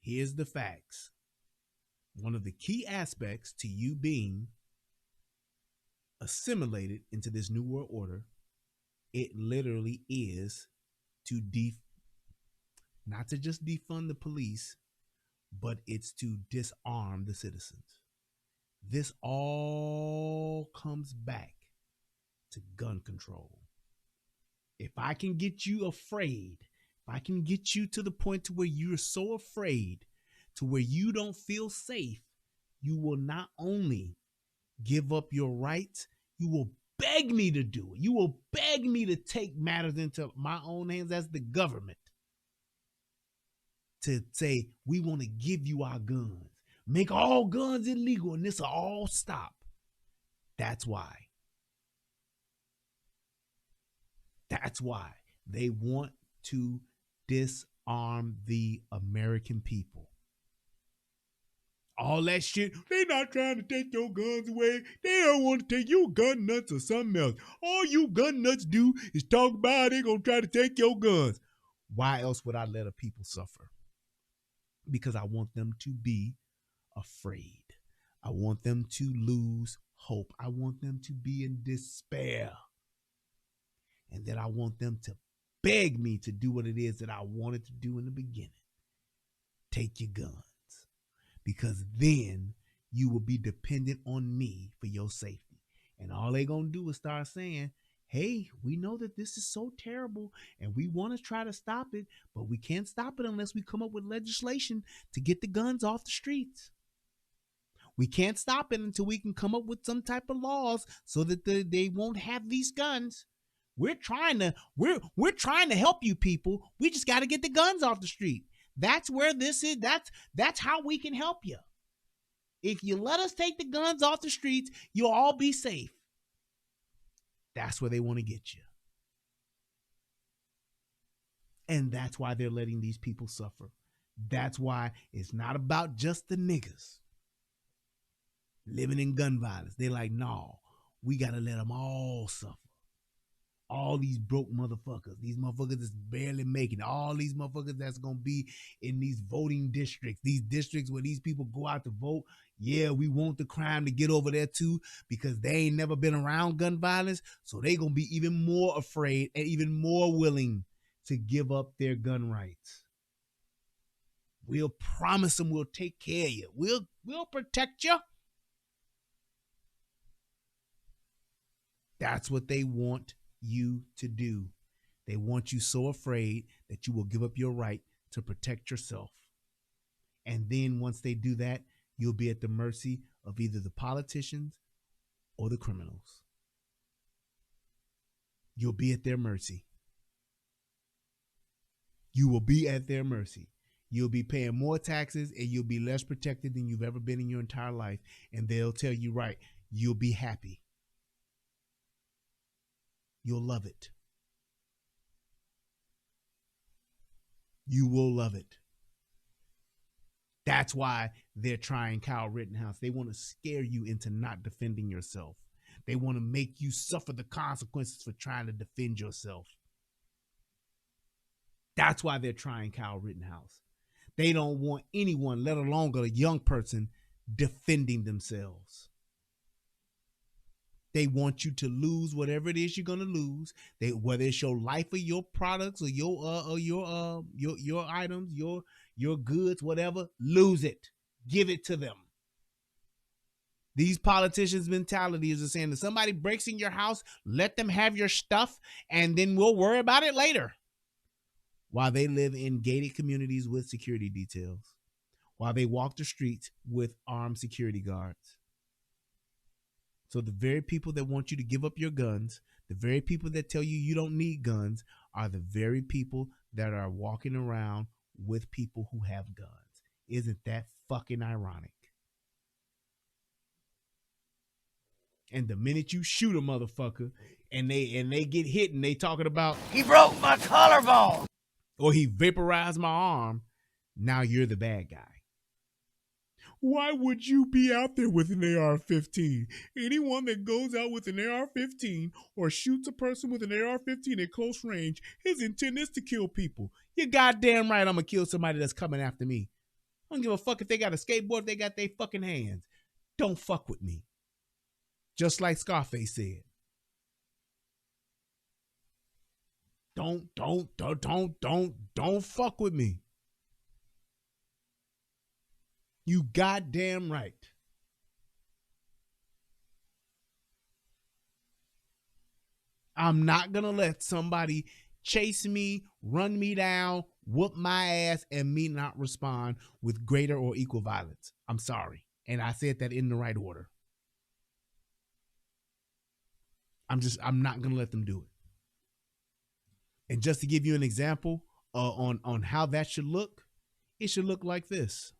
Speaker 2: Here's the facts. One of the key aspects to you being assimilated into this new world order, it literally is to not to just defund the police, but it's to disarm the citizens. This all comes back to gun control. If I can get you afraid, if I can get you to the point to where you're so afraid to where you don't feel safe, you will not only give up your rights, you will beg me to do it. You will beg me to take matters into my own hands as the government. To say, we want to give you our guns. Make all guns illegal and this will all stop. That's why. That's why they want to disarm the American people. All that shit, they not trying to take your guns away. They don't want to take your gun nuts or something else. All you gun nuts do is talk about they gonna try to take your guns. Why else would I let a people suffer? Because I want them to be afraid. I want them to lose hope. I want them to be in despair. And then I want them to beg me to do what it is that I wanted to do in the beginning. Take your guns. Because then you will be dependent on me for your safety. And all they're going to do is start saying, hey, we know that this is so terrible and we want to try to stop it, but we can't stop it unless we come up with legislation to get the guns off the streets. We can't stop it until we can come up with some type of laws so that they won't have these guns. We're trying to help you people. We just got to get the guns off the street. That's where this is. That's how we can help you. If you let us take the guns off the streets, you'll all be safe. That's where they want to get you. And that's why they're letting these people suffer. That's why it's not about just the niggas living in gun violence. They're like, no, we got to let them all suffer. All these broke motherfuckers, these motherfuckers that's barely making it, all these motherfuckers that's going to be in these voting districts, these districts where these people go out to vote. Yeah, we want the crime to get over there too because they ain't never been around gun violence. So they going to be even more afraid and even more willing to give up their gun rights. We'll promise them we'll take care of you. We'll protect you. That's what they want you to do. They want you so afraid that you will give up your right to protect yourself. And then once they do that, you'll be at the mercy of either the politicians or the criminals. You'll be at their mercy. You will be at their mercy. You'll be paying more taxes and you'll be less protected than you've ever been in your entire life. And they'll tell you, right, you'll be happy. You'll love it. You will love it. That's why they're trying Kyle Rittenhouse. They want to scare you into not defending yourself. They want to make you suffer the consequences for trying to defend yourself. That's why they're trying Kyle Rittenhouse. They don't want anyone, let alone a young person, defending themselves. They want you to lose whatever it is you're gonna lose. Whether it's your life or your products or your items, your goods, whatever, lose it. Give it to them. These politicians' mentality is saying that somebody breaks in your house, let them have your stuff, and then we'll worry about it later. While they live in gated communities with security details, while they walk the streets with armed security guards. So the very people that want you to give up your guns, the very people that tell you you don't need guns, are the very people that are walking around with people who have guns. Isn't that fucking ironic? And the minute you shoot a motherfucker and they get hit and they talking about,
Speaker 8: He broke my collarbone.
Speaker 2: or he vaporized my arm, now you're the bad guy. Why would you be out there with an AR-15? Anyone that goes out with an AR-15 or shoots a person with an AR-15 at close range, his intent is to kill people. You're goddamn right I'm going to kill somebody that's coming after me. I don't give a fuck if they got a skateboard, if they got their fucking hands. Don't fuck with me. Just like Scarface said. Don't fuck with me. You goddamn right. I'm not gonna let somebody chase me, run me down, whoop my ass, and me not respond with greater or equal violence. I'm sorry. And I said that in the right order. I'm not gonna let them do it. And just to give you an example on how that should look, it should look like this.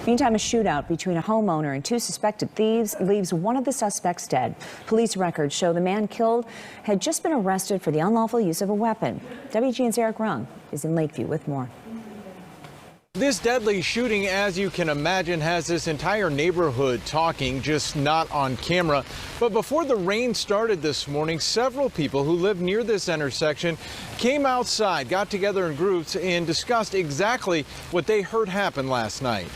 Speaker 9: Meantime, a shootout between a homeowner and two suspected thieves leaves one of the suspects dead. Police records show the man killed had just been arrested for the unlawful use of a weapon. WGN's Eric Rung is in Lakeview with more.
Speaker 10: This deadly shooting, as you can imagine, has this entire neighborhood talking, just not on camera. But before the rain started this morning, several people who live near this intersection came outside, got together in groups, and discussed exactly what they heard happen last night.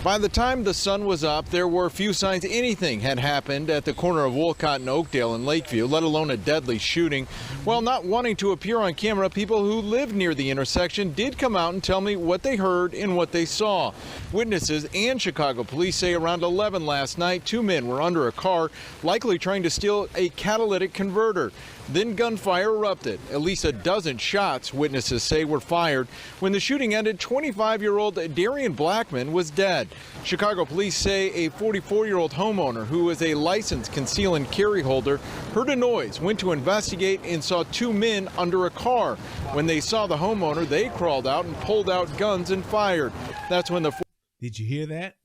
Speaker 10: By the time the sun was up, there were few signs anything had happened at the corner of Wolcott and Oakdale in Lakeview, let alone a deadly shooting. While not wanting to appear on camera, people who lived near the intersection did come out and tell me what they heard and what they saw. Witnesses and Chicago police say around 11 last night, two men were under a car, likely trying to steal a catalytic converter. Then gunfire erupted. At least a dozen shots, witnesses say, were fired. When the shooting ended, 25-year-old Darian Blackman was dead. Chicago police say a 44-year-old homeowner who is a licensed conceal and carry holder heard a noise, went to investigate, and saw two men under a car. When they saw the homeowner, they crawled out and pulled out guns and fired. That's when the...
Speaker 2: Did you hear that?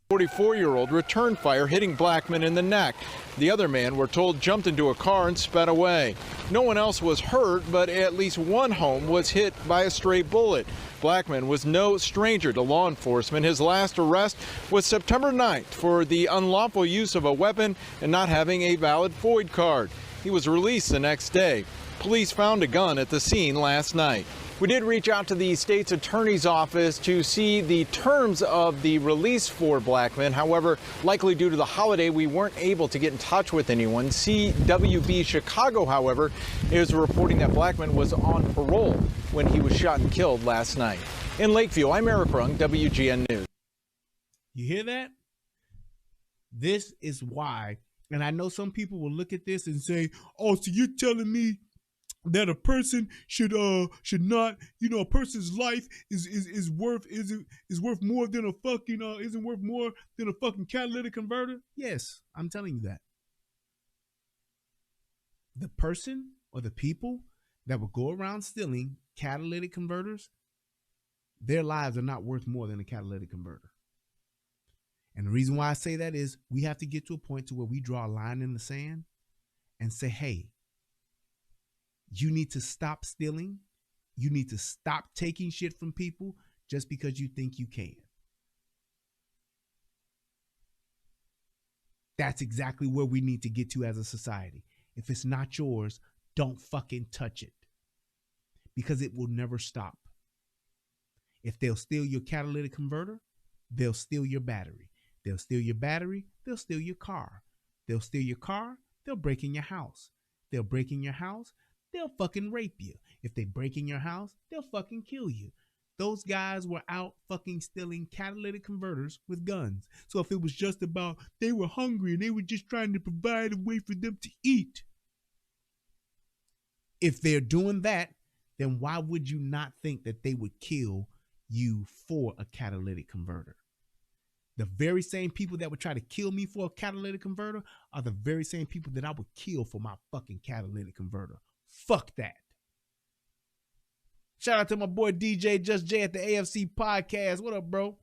Speaker 10: 44-year-old returned fire, hitting Blackman in the neck. The other man, we're told, jumped into a car and sped away. No one else was hurt, but at least one home was hit by a stray bullet. Blackman was no stranger to law enforcement. His last arrest was September 9th for the unlawful use of a weapon and not having a valid FOID card. He was released the next day. Police found a gun at the scene last night. We did reach out to the state's attorney's office to see the terms of the release for Blackman. However, likely due to the holiday, we weren't able to get in touch with anyone. CWB Chicago, however, is reporting that Blackman was on parole when he was shot and killed last night. In Lakeview, I'm Eric Rung, WGN News.
Speaker 2: You hear that? This is why, and I know some people will look at this and say, oh, so you're telling me that a person should not, a person's life is worth more than a fucking isn't worth more than a fucking catalytic converter? Yes, I'm telling you that. The person or the people that will go around stealing catalytic converters, their lives are not worth more than a catalytic converter. And the reason why I say that is we have to get to a point to where we draw a line in the sand and say, hey, you need to stop stealing. You need to stop taking shit from people just because you think you can. That's exactly where we need to get to as a society. If it's not yours, don't fucking touch it, because it will never stop. If they'll steal your catalytic converter, they'll steal your battery. They'll steal your battery, they'll steal your car. They'll steal your car, they'll break in your house. They'll break in your house, they'll fucking rape you. If they break in your house, they'll fucking kill you. Those guys were out fucking stealing catalytic converters with guns. So if it was just about they were hungry and they were just trying to provide a way for them to eat, if they're doing that, then why would you not think that they would kill you for a catalytic converter? The very same people that would try to kill me for a catalytic converter are the very same people that I would kill for my fucking catalytic converter. Fuck that. Shout out to my boy DJ Just J at the AFC podcast. What up, bro?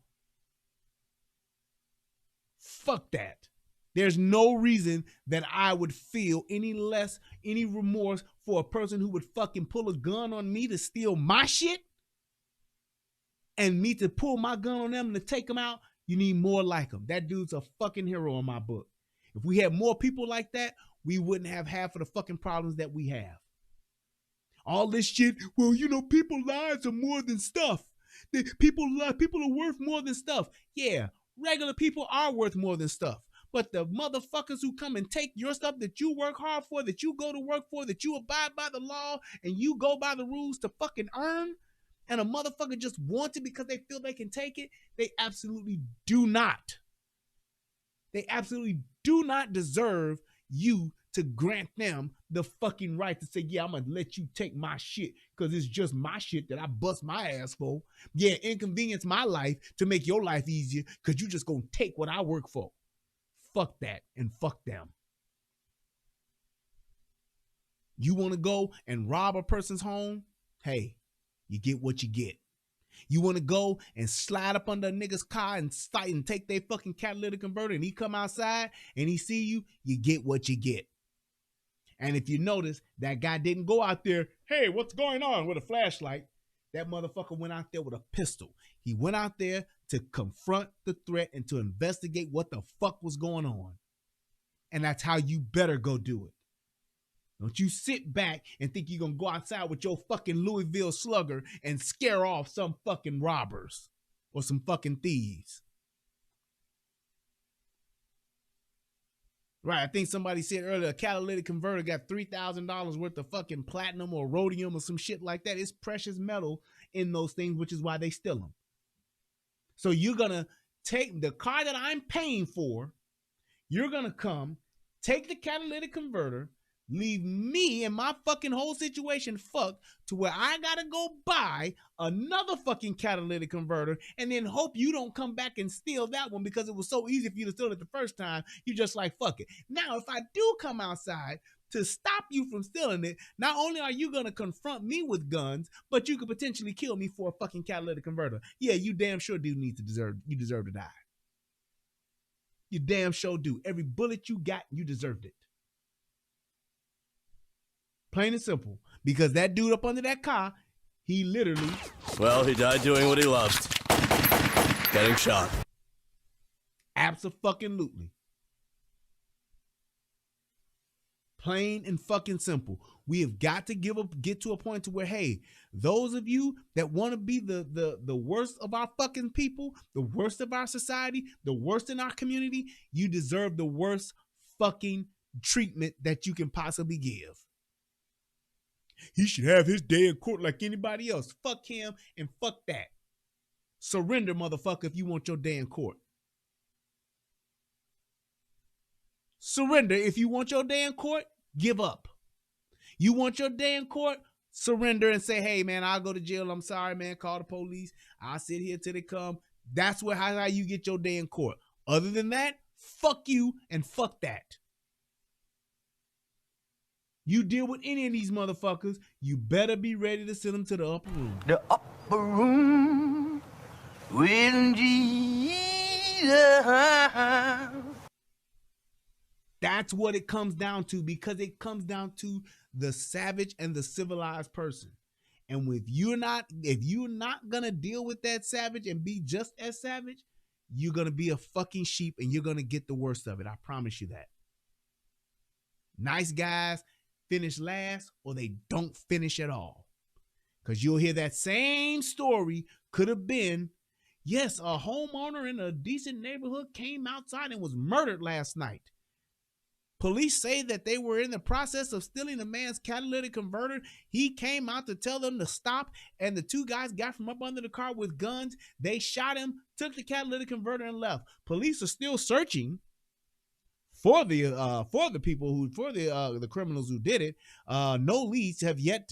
Speaker 2: Fuck that. There's no reason that I would feel any remorse for a person who would fucking pull a gun on me to steal my shit and me to pull my gun on them and to take them out. You need more like him. That dude's a fucking hero in my book. If we had more people like that, we wouldn't have half of the fucking problems that we have. All this shit, well, you know, people's lives are more than stuff. People are worth more than stuff. Yeah, regular people are worth more than stuff. But the motherfuckers who come and take your stuff that you work hard for, that you go to work for, that you abide by the law and you go by the rules to fucking earn, and a motherfucker just wants it because they feel they can take it, they absolutely do not. They absolutely do not deserve you to grant them the fucking right to say, yeah, I'm going to let you take my shit because it's just my shit that I bust my ass for. Yeah, inconvenience my life to make your life easier because you just going to take what I work for. Fuck that and fuck them. You want to go and rob a person's home? Hey, you get what you get. You want to go and slide up under a nigga's car and take their fucking catalytic converter and he come outside and he see you, you get what you get. And if you notice, that guy didn't go out there, hey, what's going on, with a flashlight. That motherfucker went out there with a pistol. He went out there to confront the threat and to investigate what the fuck was going on. And that's how you better go do it. Don't you sit back and think you're going to go outside with your fucking Louisville Slugger and scare off some fucking robbers or some fucking thieves. Right, I think somebody said earlier, a catalytic converter got $3,000 worth of fucking platinum or rhodium or some shit like that. It's precious metal in those things, which is why they steal them. So you're going to take the car that I'm paying for, you're going to come, take the catalytic converter, leave me and my fucking whole situation fucked to where I gotta go buy another fucking catalytic converter and then hope you don't come back and steal that one because it was so easy for you to steal it the first time. You just like, fuck it. Now, if I do come outside to stop you from stealing it, not only are you gonna confront me with guns, but you could potentially kill me for a fucking catalytic converter. Yeah, you damn sure do you deserve to die. You damn sure do. Every bullet you got, you deserved it. Plain and simple. Because that dude up under that car, he literally...
Speaker 11: Well, he died doing what he loved. Getting shot.
Speaker 2: Abso-fucking-lutely. Plain and fucking simple. We have got to get to a point to where, hey, those of you that want to be the worst of our fucking people, the worst of our society, the worst in our community, you deserve the worst fucking treatment that you can possibly give. He should have his day in court like anybody else. Fuck him and fuck that. Surrender, motherfucker, if you want your day in court. Surrender if you want your day in court. Give up. You want your day in court? Surrender and say, hey, man, I'll go to jail. I'm sorry, man. Call the police. I'll sit here till they come. That's how you get your day in court. Other than that, fuck you and fuck that. You deal with any of these motherfuckers, you better be ready to send them to the upper room.
Speaker 8: The upper room with Jesus.
Speaker 2: That's what it comes down to, because it comes down to the savage and the civilized person. And if you're not gonna deal with that savage and be just as savage, you're gonna be a fucking sheep and you're gonna get the worst of it. I promise you that. Nice guys finish last, or they don't finish at all. Because you'll hear that same story could have been, yes, a homeowner in a decent neighborhood came outside and was murdered last night. Police say that they were in the process of stealing a man's catalytic converter. He came out to tell them to stop, and the two guys got from up under the car with guns. They shot him, took the catalytic converter, and left. Police are still searching for the criminals who did it. No leads have yet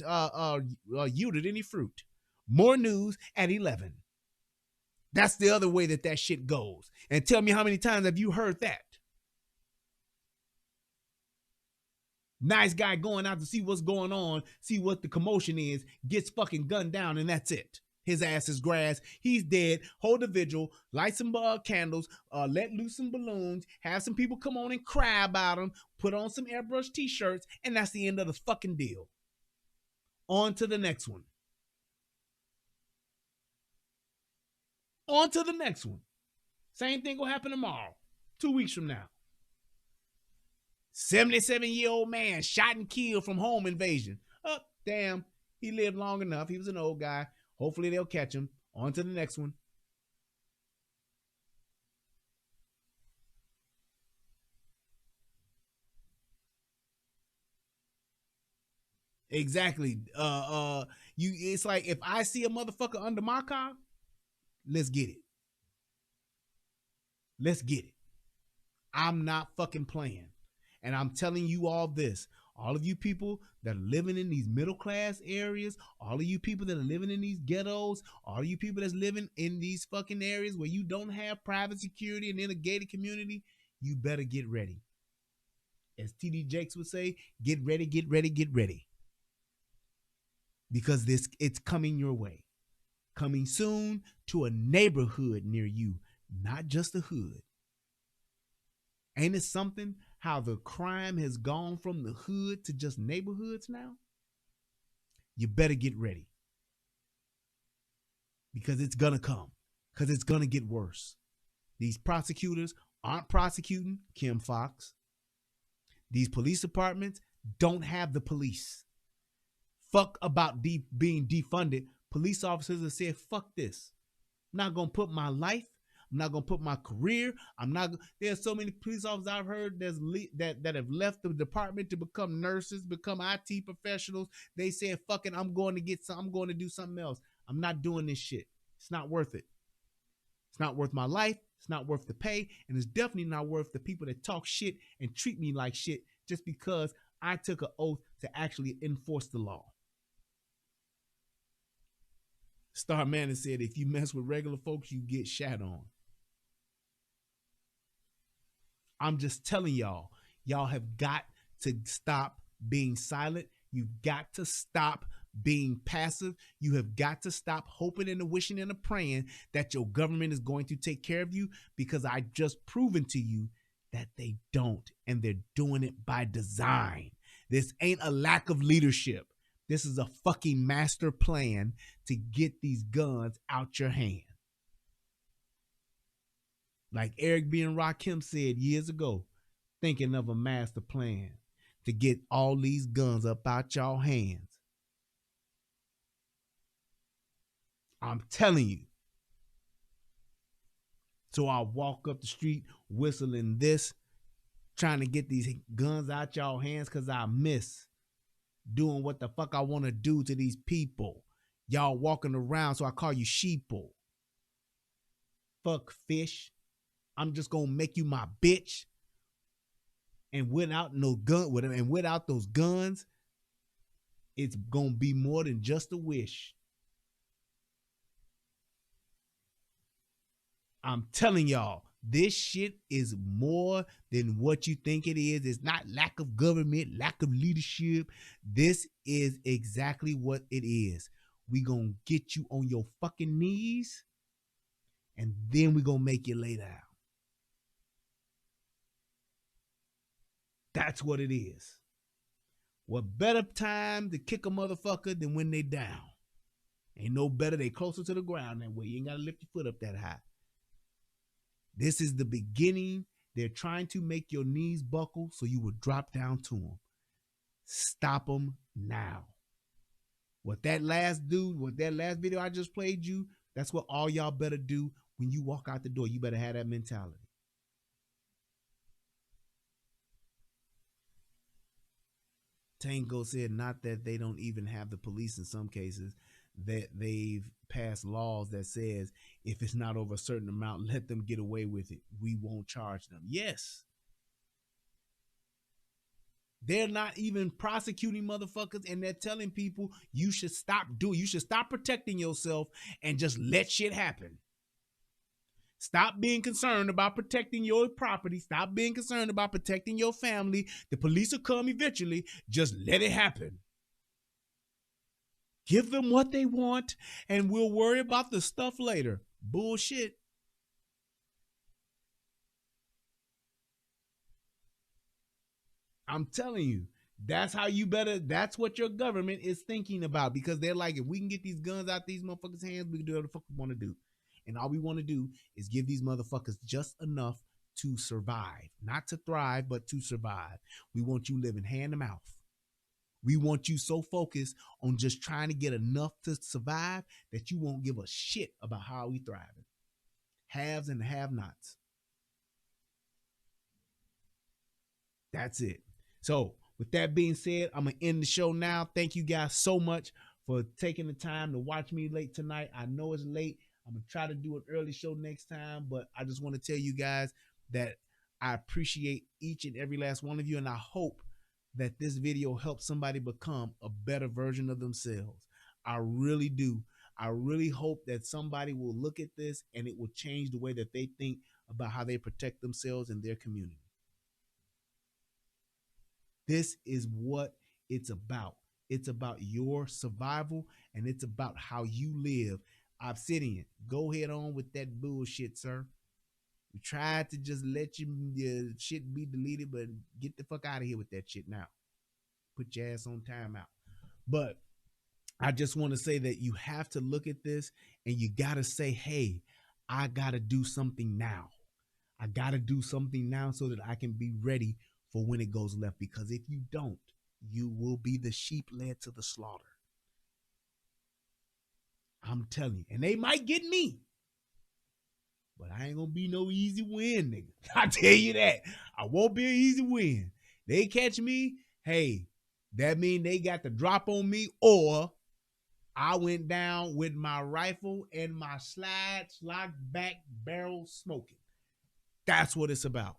Speaker 2: yielded any fruit. More news at 11. That's the other way that shit goes. And tell me, how many times have you heard that? Nice guy going out to see what's going on, see what the commotion is, gets fucking gunned down, and that's it. His ass is grass. He's dead. Hold a vigil. Light some candles. Let loose some balloons. Have some people come on and cry about him. Put on some airbrush t-shirts. And that's the end of the fucking deal. On to the next one. On to the next one. Same thing will happen tomorrow. 2 weeks from now. 77-year-old man shot and killed from home invasion. Oh, damn. He lived long enough. He was an old guy. Hopefully they'll catch him. On to the next one. Exactly. It's like if I see a motherfucker under my car, let's get it. Let's get it. I'm not fucking playing. And I'm telling you all this. All of you people that are living in these middle class areas, all of you people that are living in these ghettos, all of you people that's living in these fucking areas where you don't have private security and in a gated community, you better get ready. As TD Jakes would say, get ready, get ready, get ready. Because it's coming your way. Coming soon to a neighborhood near you, not just a hood. Ain't it something how the crime has gone from the hood to just neighborhoods now? You better get ready. Because it's gonna come. Because it's gonna get worse. These prosecutors aren't prosecuting Kim Fox. These police departments don't have the police. Fuck about being defunded. Police officers have said, fuck this. I'm not gonna put my life, I'm not gonna put my career. There's so many police officers I've heard that have left the department to become nurses, become IT professionals. They said, "Fuck it, I'm going to do something else. I'm not doing this shit. It's not worth it. It's not worth my life. It's not worth the pay, and it's definitely not worth the people that talk shit and treat me like shit just because I took an oath to actually enforce the law." Star Manning said, "If you mess with regular folks, you get shat on." I'm just telling y'all, y'all have got to stop being silent. You've got to stop being passive. You have got to stop hoping and wishing and praying that your government is going to take care of you, because I just proven to you that they don't, and they're doing it by design. This ain't a lack of leadership. This is a fucking master plan to get these guns out your hand. Like Eric B. and Rakim said years ago, thinking of a master plan to get all these guns up out y'all hands. I'm telling you. So I walk up the street whistling this, trying to get these guns out y'all hands because I miss doing what the fuck I want to do to these people. Y'all walking around, so I call you sheeple. Fuck fish. I'm just gonna make you my bitch. And without those guns, it's gonna be more than just a wish. I'm telling y'all, this shit is more than what you think it is. It's not lack of government, lack of leadership. This is exactly what it is. We gonna get you on your fucking knees, and then we gonna make you lay down. That's what it is. What better time to kick a motherfucker than when they down? Ain't no better. They closer to the ground that way. You ain't got to lift your foot up that high. This is the beginning. They're trying to make your knees buckle so you will drop down to them. Stop them now. What that last video I just played you, that's what all y'all better do when you walk out the door. You better have that mentality. Tango said not that they don't even have the police in some cases, that they've passed laws that says if it's not over a certain amount, let them get away with it. We won't charge them. Yes. They're not even prosecuting motherfuckers, and they're telling people you should stop protecting yourself and just let shit happen. Stop being concerned about protecting your property. Stop being concerned about protecting your family. The police will come eventually. Just let it happen. Give them what they want, and we'll worry about the stuff later. Bullshit. I'm telling you, that's what your government is thinking about, because they're like, if we can get these guns out these motherfuckers' hands, we can do whatever the fuck we want to do. And all we want to do is give these motherfuckers just enough to survive. Not to thrive, but to survive. We want you living hand to mouth. We want you so focused on just trying to get enough to survive that you won't give a shit about how we thriving. Haves and have-nots. That's it. So with that being said, I'm going to end the show now. Thank you guys so much for taking the time to watch me late tonight. I know it's late. I'm going to try to do an early show next time, but I just want to tell you guys that I appreciate each and every last one of you, and I hope that this video helps somebody become a better version of themselves. I really do. I really hope that somebody will look at this and it will change the way that they think about how they protect themselves and their community. This is what it's about. It's about your survival, and it's about how you live. Obsidian, go ahead on with that bullshit, sir. We tried to just let your shit be deleted, but get the fuck out of here with that shit now. Put your ass on timeout. But I just want to say that you have to look at this and you got to say, hey, I got to do something now. I got to do something now so that I can be ready for when it goes left. Because if you don't, you will be the sheep led to the slaughter. I'm telling you. And they might get me. But I ain't gonna be no easy win, nigga. I tell you that. I won't be an easy win. They catch me, hey, that mean they got the drop on me, or I went down with my rifle and my slide back barrel smoking. That's what it's about.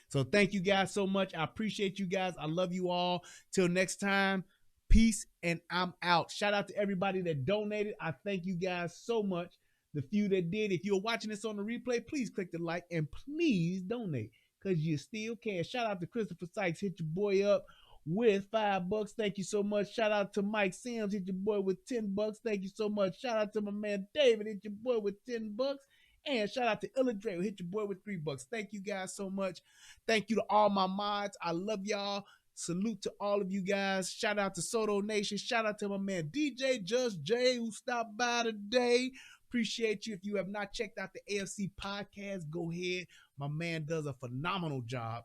Speaker 2: So thank you guys so much. I appreciate you guys. I love you all. Till next time, peace, and I'm out. Shout out to everybody that donated. I thank you guys so much. The few that did, if you're watching this on the replay, please click the like and please donate, because you still can. Shout out to Christopher Sykes. Hit your boy up with $5. Thank you so much. Shout out to Mike Sims. Hit your boy with $10. Thank you so much. Shout out to my man David. Hit your boy with $10. And shout out to Illustrator. Hit your boy with $3. Thank you guys so much. Thank you to all my mods. I love y'all. Salute to all of you guys. Shout out to Soto Nation. Shout out to my man DJ Just J, who stopped by today. Appreciate you. If you have not checked out the AFC podcast, go ahead. My man does a phenomenal job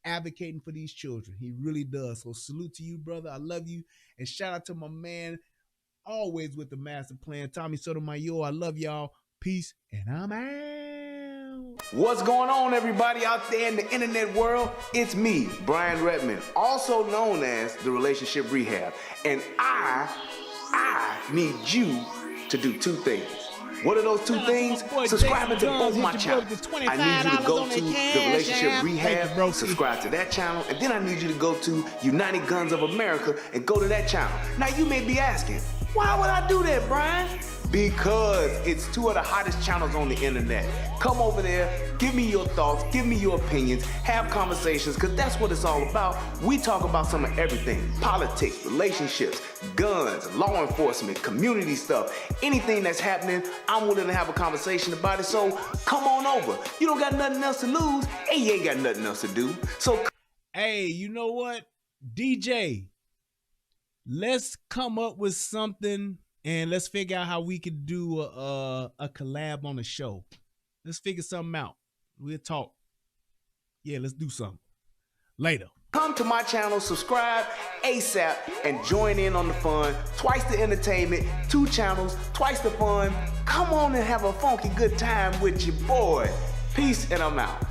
Speaker 2: advocating for these children. He really does. So salute to you, brother. I love you. And shout out to my man, always with the master plan, Tommy Sotomayor. I love y'all. Peace, and I'm out.
Speaker 13: What's going on, everybody out there in the internet world? It's me, Brian Redmond, also known as the Relationship Rehab. And I need you to do two things. What are those two things? Subscribing to both my channels. I need you to go to the Relationship Rehab, subscribe to that channel, and then I need you to go to United Guns of America and go to that channel. Now you may be asking, why would I do that, Brian? Because it's two of the hottest channels on the internet. Come over there, give me your thoughts, give me your opinions, have conversations, because that's what it's all about. We talk about some of everything: politics, relationships, guns, law enforcement, community stuff. Anything that's happening, I'm willing to have a conversation about it. So come on over. You don't got nothing else to lose, and you ain't got nothing else to do. So,
Speaker 2: hey, you know what? DJ, let's come up with something. And let's figure out how we could do a collab on the show. Let's figure something out. We'll talk. Yeah, let's do something. Later.
Speaker 13: Come to my channel, subscribe ASAP, and join in on the fun. Twice the entertainment, 2 channels, twice the fun. Come on and have a funky good time with your boy. Peace, and I'm out.